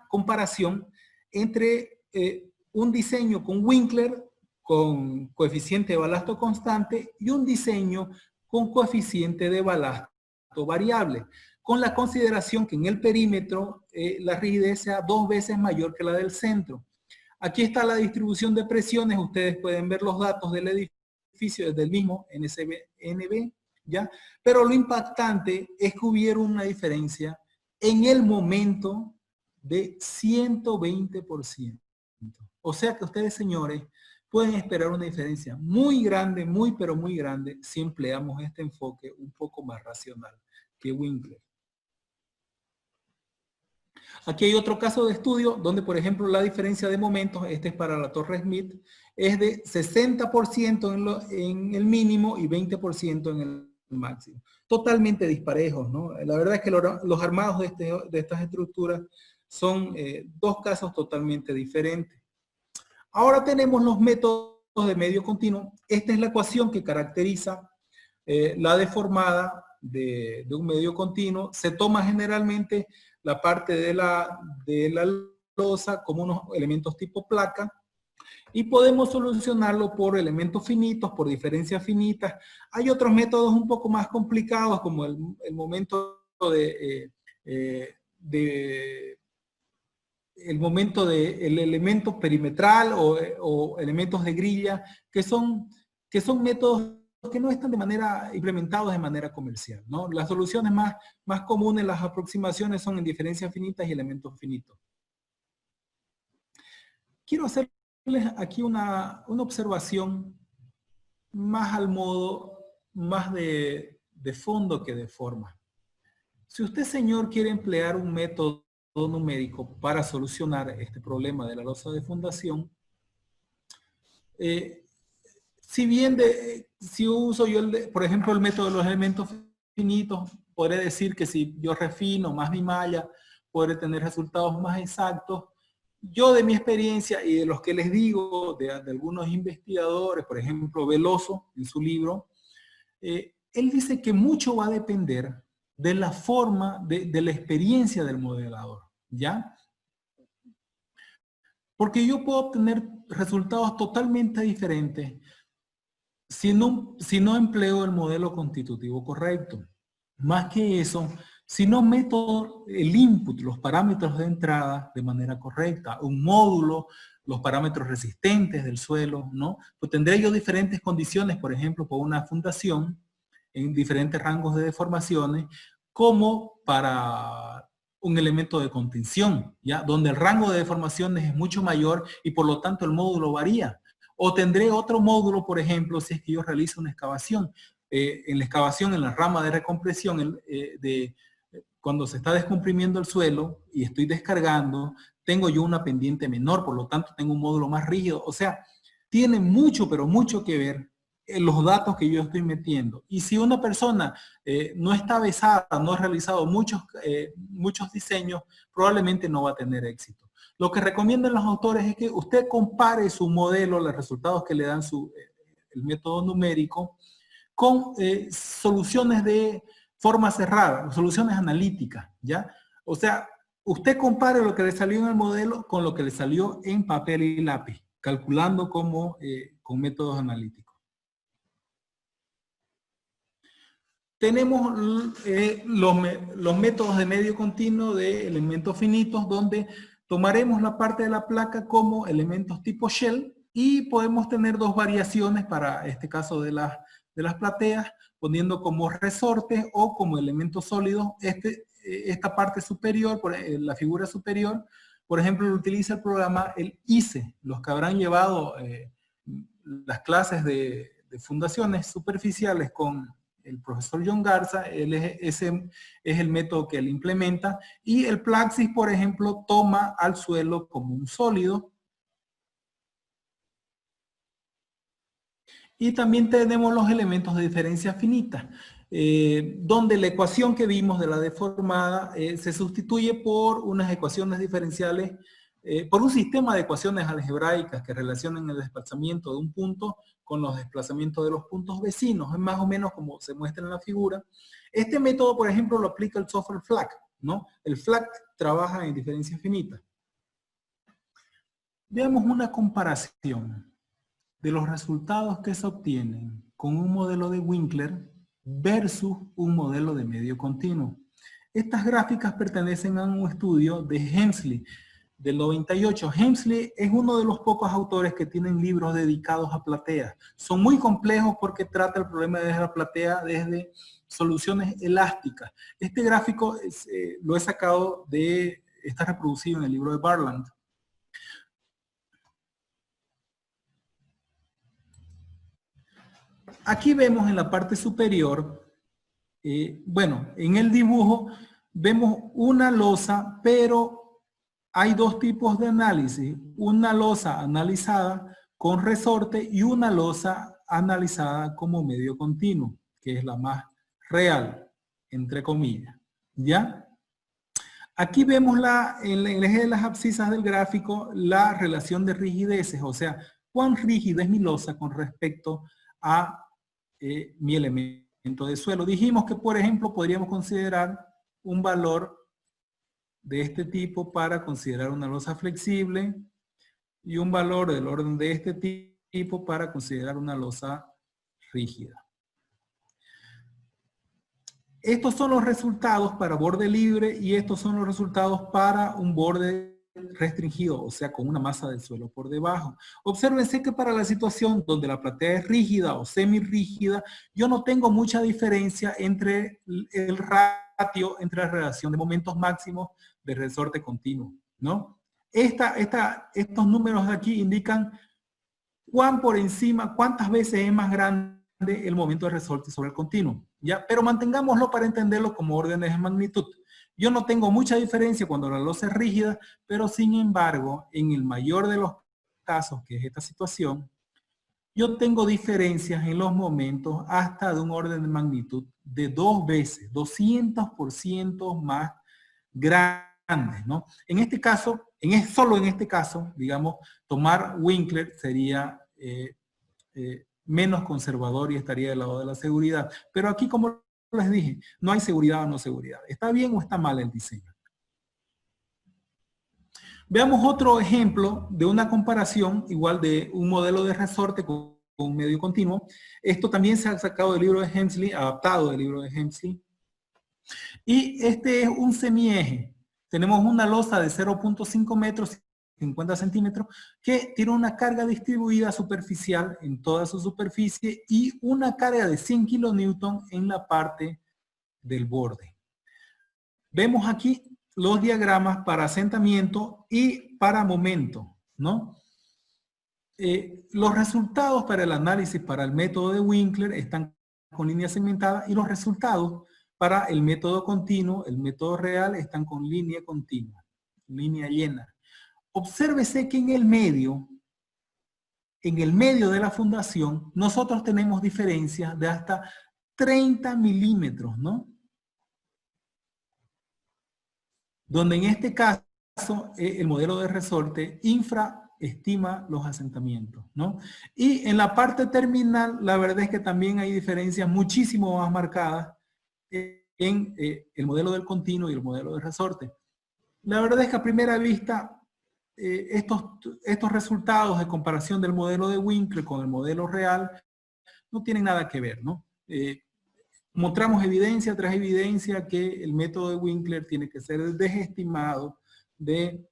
comparación entre un diseño con Winkler, con coeficiente de balasto constante, y un diseño con coeficiente de balasto variable, con la consideración que en el perímetro la rigidez sea 2 veces mayor que la del centro. Aquí está la distribución de presiones, ustedes pueden ver los datos del edificio desde el mismo NB, ¿ya? Pero lo impactante es que hubiera una diferencia en el momento de 120%. O sea que ustedes, señores, pueden esperar una diferencia muy grande, pero muy grande, si empleamos este enfoque un poco más racional que Winkler. Aquí hay otro caso de estudio donde, por ejemplo, la diferencia de momentos, este es para la Torre Smith, es de 60% en el mínimo y 20% en el máximo. Totalmente disparejos, ¿no? La verdad es que los armados de estas estructuras son dos casos totalmente diferentes. Ahora tenemos los métodos de medio continuo. Esta es la ecuación que caracteriza la deformada de un medio continuo. Se toma generalmente la parte de la losa como unos elementos tipo placa y podemos solucionarlo por elementos finitos, por diferencias finitas. Hay otros métodos un poco más complicados como el momento el elemento perimetral o elementos de grilla, que son métodos que no están implementados de manera comercial, ¿no? Las soluciones más comunes, las aproximaciones son en diferencias finitas y elementos finitos. Quiero hacerles aquí una observación más al modo, más de fondo que de forma. Si usted, señor, quiere emplear un método numérico para solucionar este problema de la losa de fundación, si uso yo, por ejemplo, el método de los elementos finitos, podré decir que si yo refino más mi malla, podré tener resultados más exactos. Yo de mi experiencia y de los que les digo, de algunos investigadores, por ejemplo, Veloso, en su libro, él dice que mucho va a depender de la forma, de la experiencia del modelador, ¿ya? Porque yo puedo obtener resultados totalmente diferentes si no empleo el modelo constitutivo correcto. Más que eso, si no meto el input, los parámetros de entrada de manera correcta, un módulo, los parámetros resistentes del suelo, ¿no? Pues tendré yo diferentes condiciones, por ejemplo, por una fundación, en diferentes rangos de deformaciones, como para un elemento de contención, ¿ya? Donde el rango de deformaciones es mucho mayor y por lo tanto el módulo varía. O tendré otro módulo, por ejemplo, si es que yo realizo una excavación. En la excavación, en la rama de recompresión, cuando se está descomprimiendo el suelo y estoy descargando, tengo yo una pendiente menor, por lo tanto tengo un módulo más rígido. O sea, tiene mucho, pero mucho que ver en los datos que yo estoy metiendo. Y si una persona no está avesada, no ha realizado muchos diseños, probablemente no va a tener éxito. Lo que recomiendan los autores es que usted compare su modelo, los resultados que le dan el método numérico, con soluciones de forma cerrada, soluciones analíticas, ¿ya? O sea, usted compare lo que le salió en el modelo con lo que le salió en papel y lápiz, calculando con métodos analíticos. Tenemos los métodos de medio continuo de elementos finitos, donde tomaremos la parte de la placa como elementos tipo shell Y podemos tener dos variaciones para este caso de las plateas, poniendo como resorte o como elemento sólido esta parte superior, la figura superior. Por ejemplo, lo utiliza el programa el ICE. Los que habrán llevado las clases de fundaciones superficiales con el profesor John Garza, ese es el método que él implementa. Y el Plaxis, por ejemplo, toma al suelo como un sólido. Y también tenemos los elementos de diferencia finita, donde la ecuación que vimos de la deformada se sustituye por unas ecuaciones diferenciales, por un sistema de ecuaciones algebraicas que relacionan el desplazamiento de un punto con los desplazamientos de los puntos vecinos. Es más o menos como se muestra en la figura. Este método, por ejemplo, lo aplica el software FLAC, ¿no? El FLAC trabaja en diferencia finita. Veamos una comparación de los resultados que se obtienen con un modelo de Winkler versus un modelo de medio continuo. Estas gráficas pertenecen a un estudio de Hemsley del 98. Hemsley es uno de los pocos autores que tienen libros dedicados a plateas. Son muy complejos porque trata el problema de la platea desde soluciones elásticas. Este gráfico lo he sacado está reproducido en el libro de Barland. Aquí vemos en la parte superior, bueno, en el dibujo vemos una losa, pero hay dos tipos de análisis. Una losa analizada con resorte y una losa analizada como medio continuo, que es la más real, entre comillas. ¿Ya? Aquí vemos en el eje de las abscisas del gráfico la relación de rigideces, o sea, cuán rígida es mi losa con respecto a mi elemento de suelo. Dijimos que, por ejemplo, podríamos considerar un valor de este tipo para considerar una losa flexible y un valor del orden de este tipo para considerar una losa rígida. Estos son los resultados para borde libre y estos son los resultados para un borde restringido, o sea, con una masa de suelo por debajo. Obsérvense que para la situación donde la platea es rígida o semirrígida, yo no tengo mucha diferencia entre el ratio, entre la relación de momentos máximos de resorte continuo, ¿no? Estos números de aquí indican cuán por encima, cuántas veces es más grande el momento de resorte sobre el continuo, ¿ya? Pero mantengámoslo para entenderlo como órdenes de magnitud. Yo no tengo mucha diferencia cuando la losa es rígida, pero sin embargo, en el mayor de los casos, que es esta situación, yo tengo diferencias en los momentos hasta de un orden de magnitud de 2 veces, 200% más grandes, ¿no? En este caso, solo en este caso, digamos, tomar Winkler sería menos conservador y estaría del lado de la seguridad. Pero aquí, como les dije, no hay seguridad o no seguridad. ¿Está bien o está mal el diseño? Veamos otro ejemplo de una comparación, igual de un modelo de resorte con un medio continuo. Esto también se ha sacado del libro de Hemsley, adaptado del libro de Hemsley. Y este es un semieje. Tenemos una losa de 0.5 metros, 50 centímetros, que tiene una carga distribuida superficial en toda su superficie y una carga de 100 kilonewton en la parte del borde. Vemos aquí los diagramas para asentamiento y para momento, ¿no? Los resultados para el análisis para el método de Winkler están con línea segmentada y los resultados para el método continuo, el método real, están con línea continua, línea llena. Obsérvese que en el medio de la fundación, nosotros tenemos diferencias de hasta 30 milímetros, ¿no? Donde en este caso, el modelo de resorte infraestima los asentamientos, ¿no? Y en la parte terminal, la verdad es que también hay diferencias muchísimo más marcadas en el modelo del continuo y el modelo de resorte. La verdad es que a primera vista, estos resultados de comparación del modelo de Winkler con el modelo real no tienen nada que ver, ¿no? Mostramos evidencia tras evidencia que el método de Winkler tiene que ser desestimado de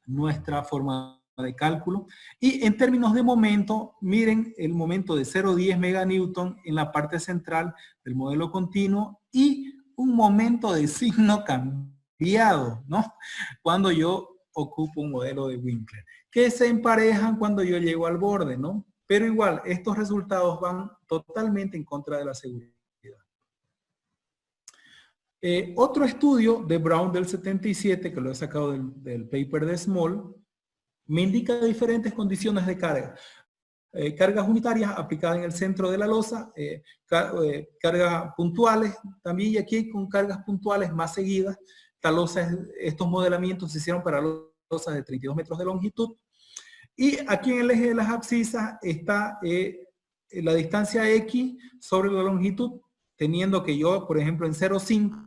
nuestra forma de cálculo. Y en términos de momento, miren el momento de 0,10 meganewton en la parte central del modelo continuo y un momento de signo cambiado, ¿no? Cuando yo ocupo un modelo de Winkler, que se emparejan cuando yo llego al borde, ¿no? Pero igual, estos resultados van totalmente en contra de la seguridad. Otro estudio de Brown del 77, que lo he sacado del paper de Small, me indica diferentes condiciones de carga. Cargas unitarias aplicadas en el centro de la losa, cargas puntuales también, y aquí con cargas puntuales más seguidas. Estos modelamientos se hicieron para losas de 32 metros de longitud. Y aquí en el eje de las abscisas está la distancia X sobre la longitud, teniendo que yo, por ejemplo, en 0,5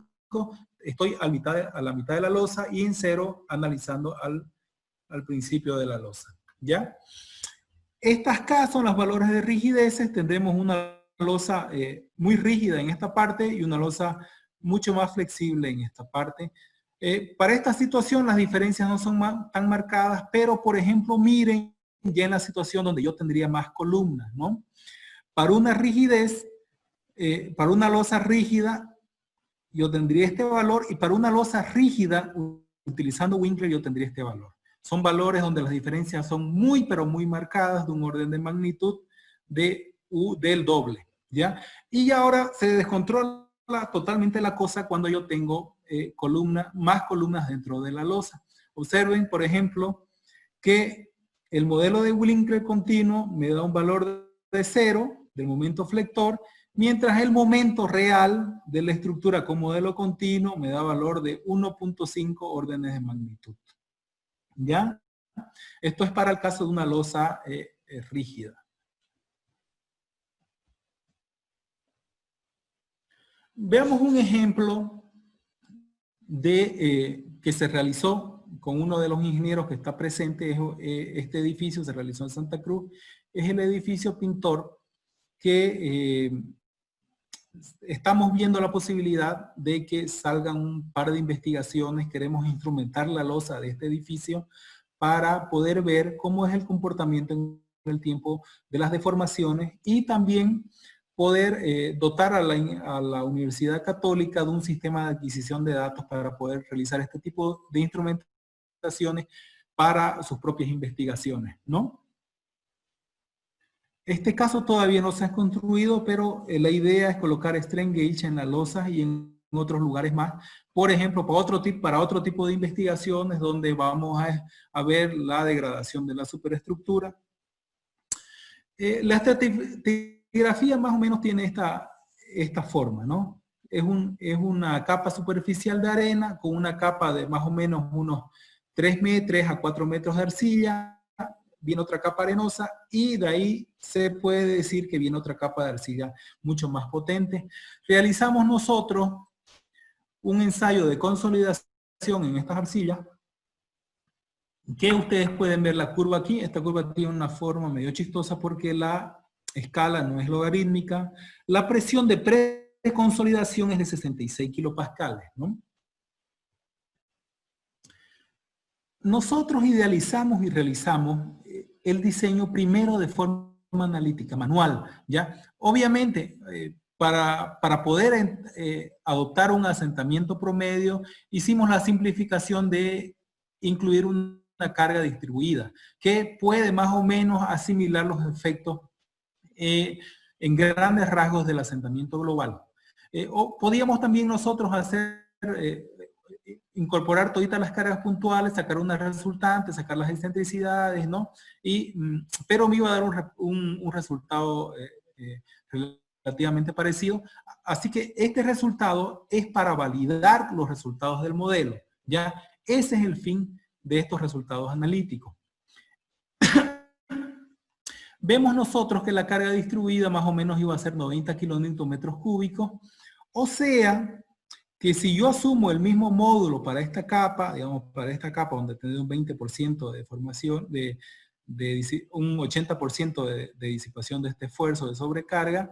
estoy a la mitad de la losa y en 0 analizando al principio de la losa, ¿ya? Estas K son los valores de rigideces. Tendremos una losa muy rígida en esta parte y una losa mucho más flexible en esta parte. Para esta situación las diferencias no son tan marcadas, pero por ejemplo miren ya en la situación donde yo tendría más columnas, ¿no? Para una rigidez, para una losa rígida, yo tendría este valor, y para una losa rígida, utilizando Winkler, yo tendría este valor. Son valores donde las diferencias son muy, pero muy marcadas, de un orden de magnitud del doble, ¿ya? Y ahora se descontrola totalmente la cosa cuando yo tengo más columnas dentro de la losa. Observen, por ejemplo, que el modelo de Winkler continuo me da un valor de 0 del momento flector, mientras el momento real de la estructura con modelo continuo me da valor de 1.5 órdenes de magnitud. ¿Ya? Esto es para el caso de una losa rígida. Veamos un ejemplo que se realizó con uno de los ingenieros que está presente. Este edificio se realizó en Santa Cruz. Es el edificio Pintor, que estamos viendo la posibilidad de que salgan un par de investigaciones. Queremos instrumentar la losa de este edificio para poder ver cómo es el comportamiento en el tiempo de las deformaciones, y también poder dotar a la Universidad Católica de un sistema de adquisición de datos para poder realizar este tipo de instrumentaciones para sus propias investigaciones, ¿no? Este caso todavía no se ha construido, pero la idea es colocar strain gauge en las losas y en otros lugares más. Por ejemplo, para otro tipo de investigaciones donde vamos a ver la degradación de la superestructura. La estratigrafía más o menos tiene esta forma, ¿no? Es una capa superficial de arena con una capa de más o menos unos 3 a 4 metros de arcilla. Viene otra capa arenosa y de ahí se puede decir que viene otra capa de arcilla mucho más potente. Realizamos nosotros un ensayo de consolidación en estas arcillas, que ustedes pueden ver la curva aquí. Esta curva tiene una forma medio chistosa porque la escala no es logarítmica. La presión de preconsolidación es de 66 kilopascales, ¿no? Nosotros idealizamos y realizamos el diseño primero de forma analítica, manual, ¿ya? Obviamente, para poder adoptar un asentamiento promedio, hicimos la simplificación de incluir una carga distribuida, que puede más o menos asimilar los efectos en grandes rasgos del asentamiento global. O podíamos también nosotros incorporar toditas las cargas puntuales, sacar una resultante, sacar las excentricidades, ¿no? Pero me iba a dar un resultado relativamente parecido. Así que este resultado es para validar los resultados del modelo, ¿ya? Ese es el fin de estos resultados analíticos. Vemos nosotros que la carga distribuida más o menos iba a ser 90 kilonewton-metros cúbicos, o sea, que si yo asumo el mismo módulo para esta capa, digamos, para esta capa donde tendré un 20% de deformación, un 80% de disipación de este esfuerzo de sobrecarga,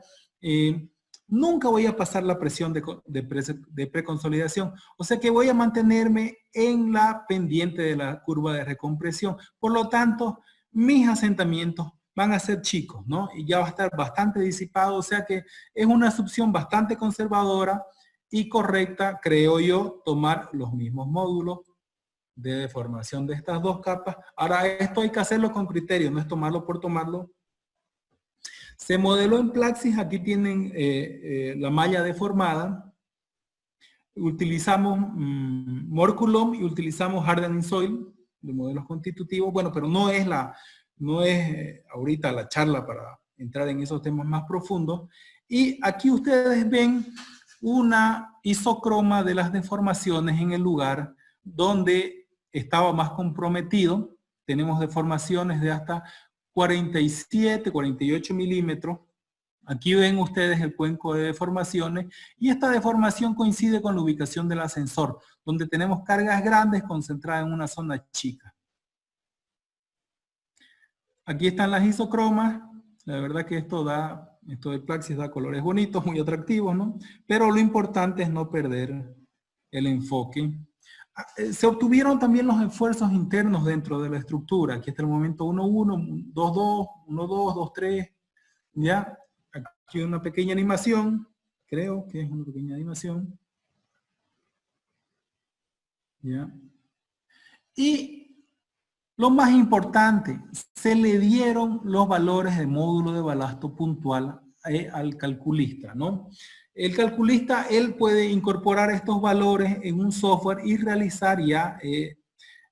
nunca voy a pasar la presión de preconsolidación. O sea que voy a mantenerme en la pendiente de la curva de recompresión. Por lo tanto, mis asentamientos van a ser chicos, ¿no? Y ya va a estar bastante disipado. O sea que es una opción bastante conservadora y correcta, creo yo, tomar los mismos módulos de deformación de estas dos capas. Ahora, esto hay que hacerlo con criterio, no es tomarlo por tomarlo. Se modeló en Plaxis, aquí tienen la malla deformada. Utilizamos Morculum y utilizamos Hardening Soil de modelos constitutivos. Bueno, pero no es ahorita la charla para entrar en esos temas más profundos. Y aquí ustedes ven una isocroma de las deformaciones en el lugar donde estaba más comprometido. Tenemos deformaciones de hasta 47, 48 milímetros. Aquí ven ustedes el cuenco de deformaciones y esta deformación coincide con la ubicación del ascensor, donde tenemos cargas grandes concentradas en una zona chica. Aquí están las isocromas. La verdad que esto de Plaxis da colores bonitos, muy atractivos, ¿no? Pero lo importante es no perder el enfoque. Se obtuvieron también los esfuerzos internos dentro de la estructura. Aquí está el momento 1-1, 2-2, 1-2, 2-3. ¿Ya? Aquí una pequeña animación. Creo que es una pequeña animación. ¿Ya? Y lo más importante, se le dieron los valores de módulo de balasto puntual al calculista, ¿no? El calculista, él puede incorporar estos valores en un software y realizar ya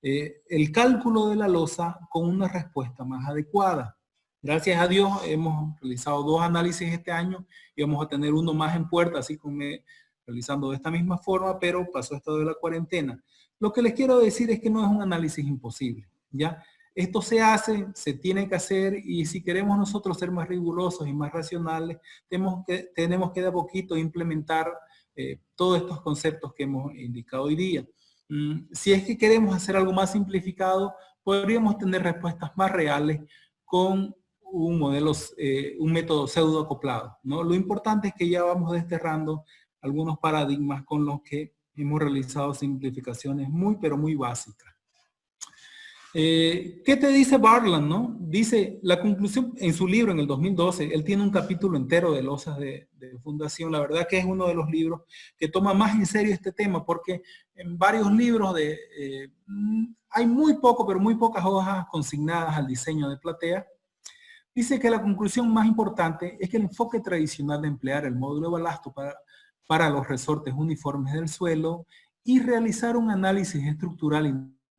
el cálculo de la losa con una respuesta más adecuada. Gracias a Dios hemos realizado 2 análisis este año y vamos a tener uno más en puerta, así como realizando de esta misma forma, pero pasó esto de la cuarentena. Lo que les quiero decir es que no es un análisis imposible, ¿ya? Esto se hace, se tiene que hacer y si queremos nosotros ser más rigurosos y más racionales, tenemos que de a poquito implementar todos estos conceptos que hemos indicado hoy día. Si es que queremos hacer algo más simplificado, podríamos tener respuestas más reales con un método pseudo acoplado, ¿no? Lo importante es que ya vamos desterrando algunos paradigmas con los que hemos realizado simplificaciones muy, pero muy básicas. ¿Qué te dice Barland, no? Dice, la conclusión, en su libro, en el 2012, él tiene un capítulo entero de losas de fundación. La verdad que es uno de los libros que toma más en serio este tema, porque en varios libros hay muy poco, pero muy pocas hojas consignadas al diseño de platea. Dice que la conclusión más importante es que el enfoque tradicional de emplear el módulo de balasto para los resortes uniformes del suelo y realizar un análisis estructural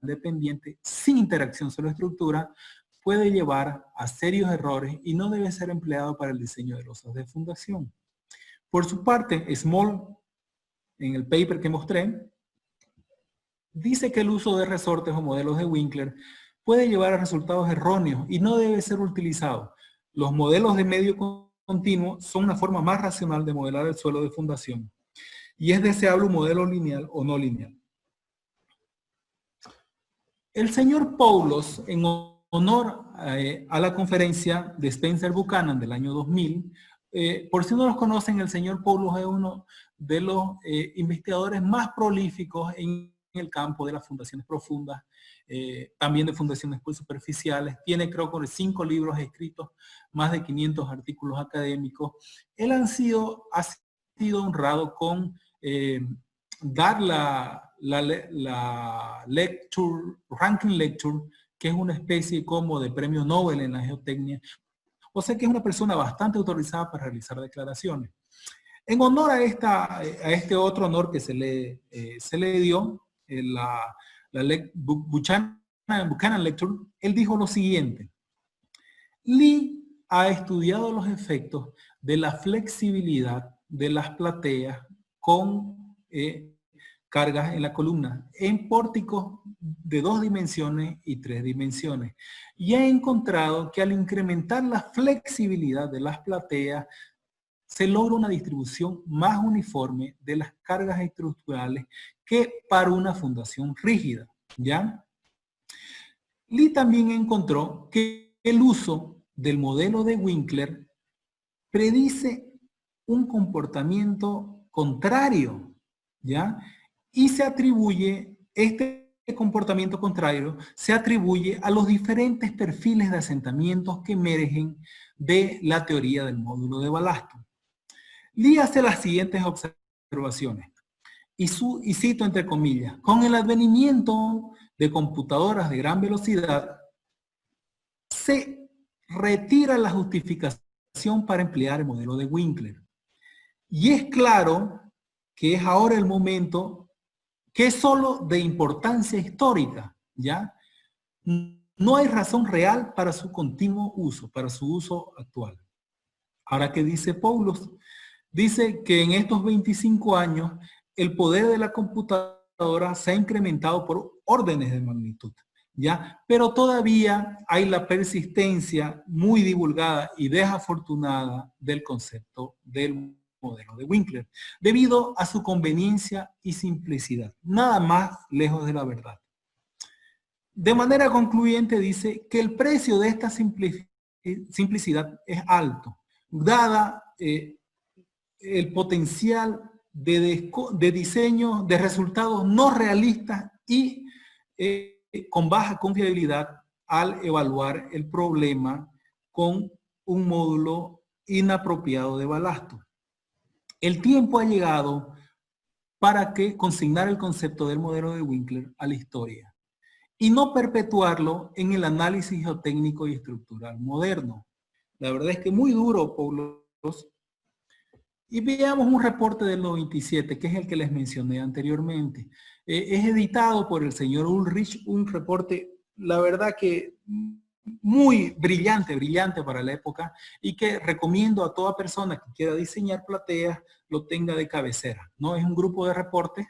independiente sin interacción sobre la estructura puede llevar a serios errores y no debe ser empleado para el diseño de losas de fundación. Por su parte, Small, en el paper que mostré, dice que el uso de resortes o modelos de Winkler puede llevar a resultados erróneos y no debe ser utilizado. Los modelos de medio continuo son una forma más racional de modelar el suelo de fundación y es deseable un modelo lineal o no lineal. El señor Poulos, en honor a la conferencia de Spencer Buchanan del año 2000, por si no los conocen, el señor Poulos es uno de los investigadores más prolíficos en el campo de las fundaciones profundas, también de fundaciones superficiales. Tiene, creo, con 5 libros escritos, más de 500 artículos académicos. Él ha sido honrado con dar la lecture, ranking lecture, que es una especie como de premio Nobel en la geotecnia. O sea que es una persona bastante autorizada para realizar declaraciones. En honor a este otro honor que se le dio, la Buchanan Lecture, él dijo lo siguiente: Lee ha estudiado los efectos de la flexibilidad de las plateas con cargas en la columna, en pórticos de 2 dimensiones y 3 dimensiones. Y ha encontrado que al incrementar la flexibilidad de las plateas, se logra una distribución más uniforme de las cargas estructurales que para una fundación rígida, ¿ya? Lee también encontró que el uso del modelo de Winkler predice un comportamiento contrario, ¿ya? Y se atribuye, este comportamiento contrario se atribuye a los diferentes perfiles de asentamientos que emergen de la teoría del módulo de balasto. Lee hace las siguientes observaciones, y cito entre comillas: con el advenimiento de computadoras de gran velocidad, se retira la justificación para emplear el modelo de Winkler. Y es claro que es ahora el momento que es solo de importancia histórica, ¿ya? No hay razón real para su continuo uso, para su uso actual. Ahora, ¿qué dice Paulus? Dice que en estos 25 años el poder de la computadora se ha incrementado por órdenes de magnitud, ¿ya? Pero todavía hay la persistencia muy divulgada y desafortunada del concepto del modelo de Winkler, debido a su conveniencia y simplicidad. Nada más lejos de la verdad. De manera concluyente dice que el precio de esta simplicidad es alto, dada el potencial de diseño de resultados no realistas y con baja confiabilidad al evaluar el problema con un módulo inapropiado de balasto. El tiempo ha llegado para que consignar el concepto del modelo de Winkler a la historia y no perpetuarlo en el análisis geotécnico y estructural moderno. La verdad es que muy duro, Paulo. Y veamos un reporte del 97, que es el que les mencioné anteriormente. Es editado por el señor Ulrich, un reporte, la verdad que muy brillante para la época, y que recomiendo a toda persona que quiera diseñar plateas lo tenga de cabecera, ¿no? Es un grupo de reportes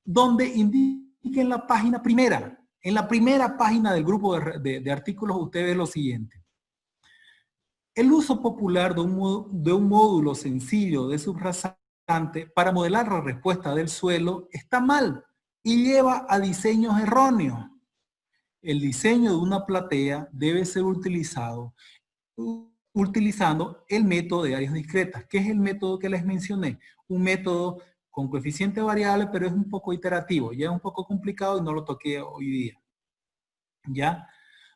donde indica en la página primera, en la primera página del grupo de artículos, usted ve lo siguiente. El uso popular de un módulo sencillo de subrasante para modelar la respuesta del suelo está mal y lleva a diseños erróneos. El diseño de una platea debe ser utilizando el método de áreas discretas, que es el método que les mencioné. Un método con coeficiente variable, pero es un poco iterativo. Ya es un poco complicado y no lo toqué hoy día. ¿Ya?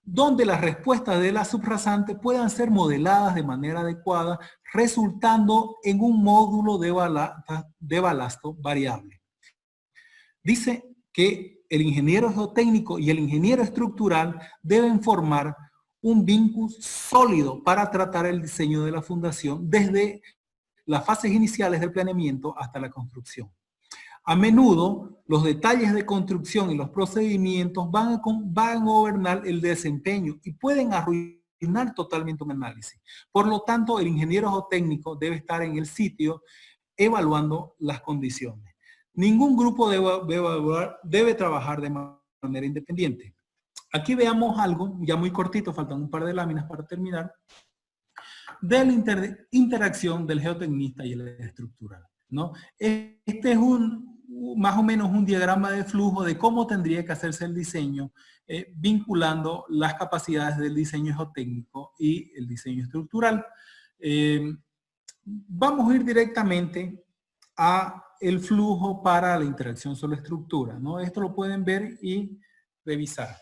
Donde las respuestas de la subrasante puedan ser modeladas de manera adecuada, resultando en un módulo de balasto variable. Dice que el ingeniero geotécnico y el ingeniero estructural deben formar un vínculo sólido para tratar el diseño de la fundación desde las fases iniciales del planeamiento hasta la construcción. A menudo, los detalles de construcción y los procedimientos van a gobernar el desempeño y pueden arruinar totalmente un análisis. Por lo tanto, el ingeniero geotécnico debe estar en el sitio evaluando las condiciones. Ningún grupo debe trabajar de manera independiente. Aquí veamos algo, ya muy cortito, faltan un par de láminas para terminar, de la interacción del geotecnista y el estructural, ¿no? Este es más o menos un diagrama de flujo de cómo tendría que hacerse el diseño, vinculando las capacidades del diseño geotécnico y el diseño estructural. Vamos a ir directamente a el flujo para la interacción suelo-estructura, ¿no? Esto lo pueden ver y revisar.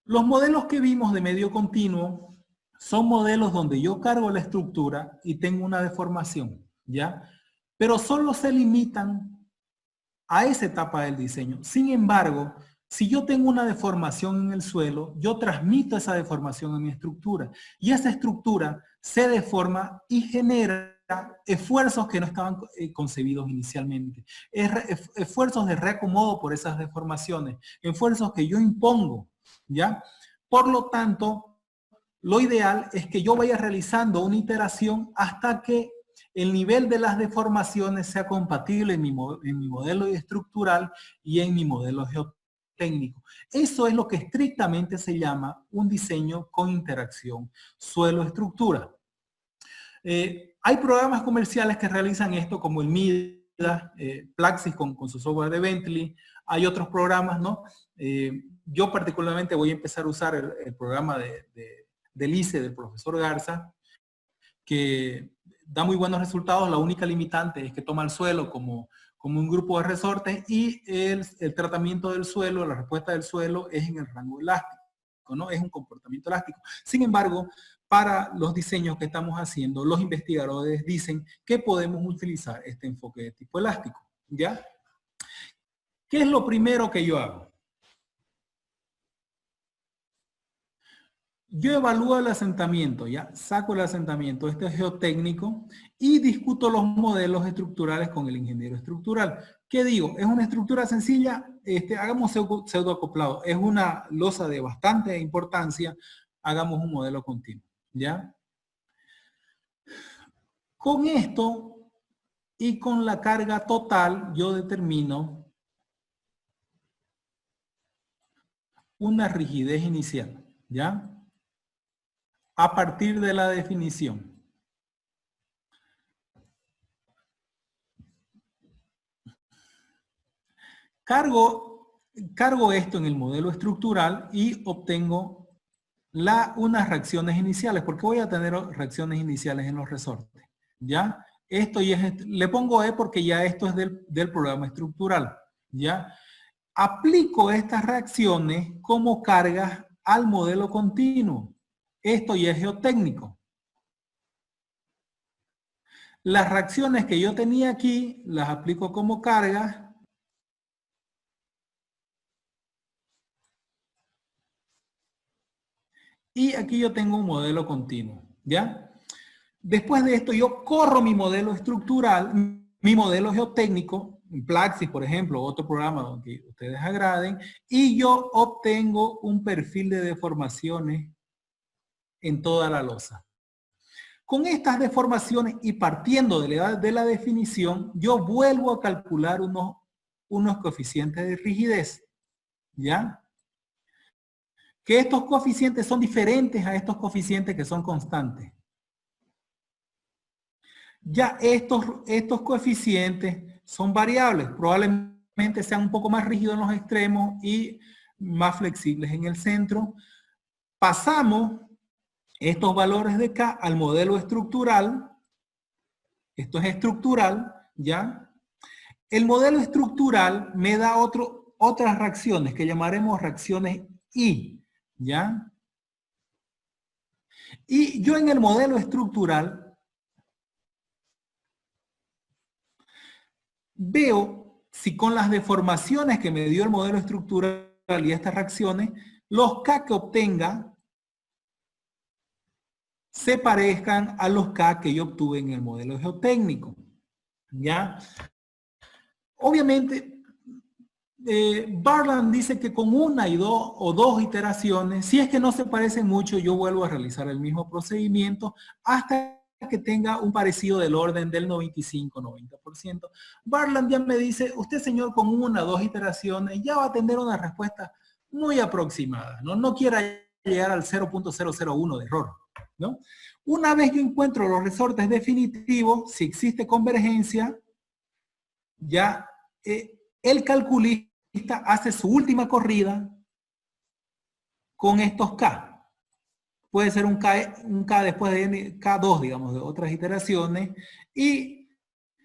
Los modelos que vimos de medio continuo son modelos donde yo cargo la estructura y tengo una deformación, ¿ya? Pero solo se limitan a esa etapa del diseño. Sin embargo, si yo tengo una deformación en el suelo, yo transmito esa deformación en mi estructura. Y esa estructura se deforma y genera esfuerzos que no estaban concebidos inicialmente. Esfuerzos de reacomodo por esas deformaciones. Esfuerzos que yo impongo, ¿ya? Por lo tanto, lo ideal es que yo vaya realizando una iteración hasta que el nivel de las deformaciones sea compatible en mi modelo estructural y en mi modelo geotécnico. Eso es lo que estrictamente se llama un diseño con interacción suelo-estructura. Hay programas comerciales que realizan esto, como el MIDA, Plaxis con su software de Bentley. Hay otros programas, ¿no? Yo particularmente voy a empezar a usar el programa del ICE del profesor Garza, que da muy buenos resultados. La única limitante es que toma el suelo como un grupo de resortes y el tratamiento del suelo, la respuesta del suelo es en el rango elástico, ¿no? Es un comportamiento elástico. Sin embargo, para los diseños que estamos haciendo, los investigadores dicen que podemos utilizar este enfoque de tipo elástico, ¿ya? ¿Qué es lo primero que yo hago? Yo evalúo el asentamiento, ya saco el asentamiento, este es geotécnico, y discuto los modelos estructurales con el ingeniero estructural. ¿Qué digo? Es una estructura sencilla, hagamos pseudoacoplado. Es una losa de bastante importancia, hagamos un modelo continuo, ¿ya? Con esto y con la carga total, yo determino una rigidez inicial, ¿ya? A partir de la definición. Cargo esto en el modelo estructural y obtengo unas reacciones iniciales, porque voy a tener reacciones iniciales en los resortes, ¿ya? Esto ya le pongo E porque ya esto es del programa estructural, ¿ya? Aplico estas reacciones como cargas al modelo continuo. Esto ya es geotécnico. Las reacciones que yo tenía aquí, las aplico como cargas. Y aquí yo tengo un modelo continuo, ¿ya? Después de esto yo corro mi modelo estructural, mi modelo geotécnico, en Plaxis, por ejemplo, otro programa donde ustedes agraden, y yo obtengo un perfil de deformaciones en toda la losa. Con estas deformaciones y partiendo de la definición, yo vuelvo a calcular unos coeficientes de rigidez, ¿ya? Que estos coeficientes son diferentes a estos coeficientes que son constantes. Ya estos coeficientes son variables, probablemente sean un poco más rígidos en los extremos y más flexibles en el centro. Pasamos estos valores de K al modelo estructural. Esto es estructural, ¿ya? El modelo estructural me da otras reacciones que llamaremos reacciones I, ¿ya? Y yo en el modelo estructural veo si con las deformaciones que me dio el modelo estructural y estas reacciones, los K que obtenga se parezcan a los K que yo obtuve en el modelo geotécnico, ¿ya? Obviamente, Barland dice que con una o dos iteraciones, si es que no se parecen mucho, yo vuelvo a realizar el mismo procedimiento hasta que tenga un parecido del orden del 95-90%. Barland ya me dice, usted señor con una o dos iteraciones ya va a tener una respuesta muy aproximada, ¿no? No quiera llegar al 0.001 de error, ¿no? Una vez yo encuentro los resortes definitivos, si existe convergencia, ya el calculista hace su última corrida con estos K. Puede ser un K después de N, K2, digamos, de otras iteraciones, y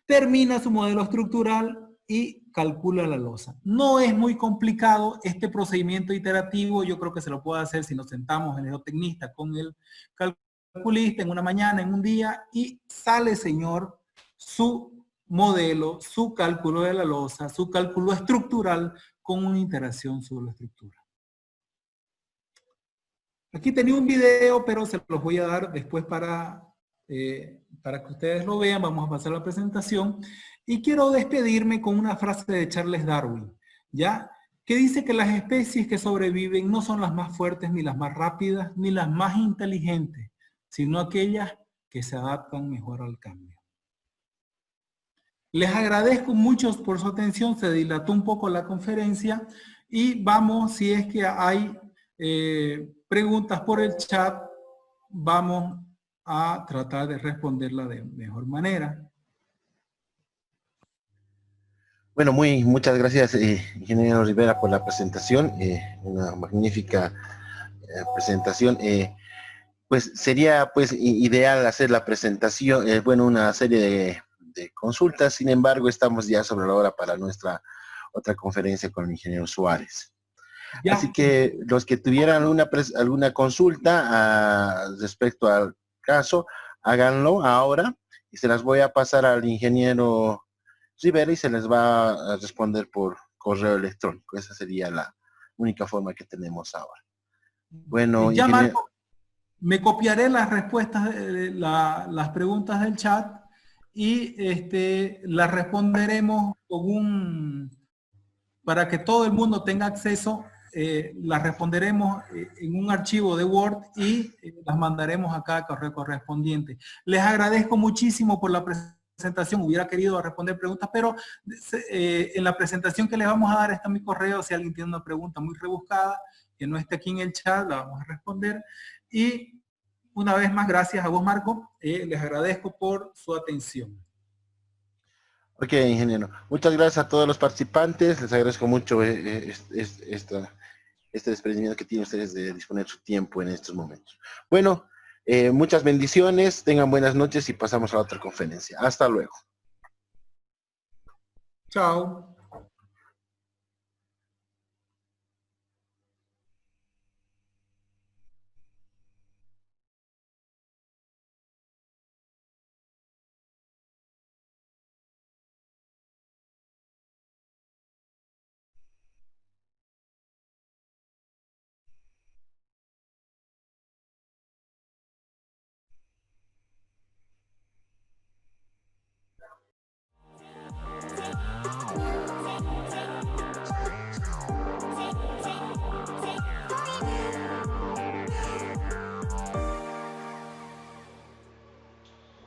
termina su modelo estructural y calcula la losa. No es muy complicado este procedimiento iterativo, yo creo que se lo puede hacer si nos sentamos el geotecnista con el calculista en una mañana, en un día, y sale, señor, su modelo, su cálculo de la losa, su cálculo estructural con una iteración sobre la estructura. Aquí tenía un video, pero se los voy a dar después para que ustedes lo vean. Vamos a pasar a la presentación. Y quiero despedirme con una frase de Charles Darwin, ¿ya? Que dice que las especies que sobreviven no son las más fuertes, ni las más rápidas, ni las más inteligentes, sino aquellas que se adaptan mejor al cambio. Les agradezco mucho por su atención, se dilató un poco la conferencia y vamos, si es que hay preguntas por el chat, vamos a tratar de responderla de mejor manera. Bueno, muchas gracias, ingeniero Rivera, por la presentación, una magnífica presentación. Pues sería pues ideal hacer la presentación, bueno, una serie de consultas. Sin embargo, estamos ya sobre la hora para nuestra otra conferencia con el ingeniero Suárez. Así Ya, que los que tuvieran alguna consulta respecto al caso, háganlo ahora y se las voy a pasar al ingeniero Rivera y se les va a responder por correo electrónico. Esa sería la única forma que tenemos ahora. Bueno, ya ingeniero. Marco, me copiaré las respuestas, las preguntas del chat y las responderemos para que todo el mundo tenga acceso, las responderemos en un archivo de Word y las mandaremos acá a correo correspondiente. Les agradezco muchísimo por la presentación. Hubiera querido responder preguntas, pero en la presentación que les vamos a dar está mi correo. Si alguien tiene una pregunta muy rebuscada, que no esté aquí en el chat, la vamos a responder. Y una vez más, gracias a vos, Marco. Les agradezco por su atención. Ok, ingeniero. Muchas gracias a todos los participantes. Les agradezco mucho este desprendimiento que tienen ustedes de disponer su tiempo en estos momentos. Bueno, muchas bendiciones, tengan buenas noches y pasamos a otra conferencia. Hasta luego. Chao.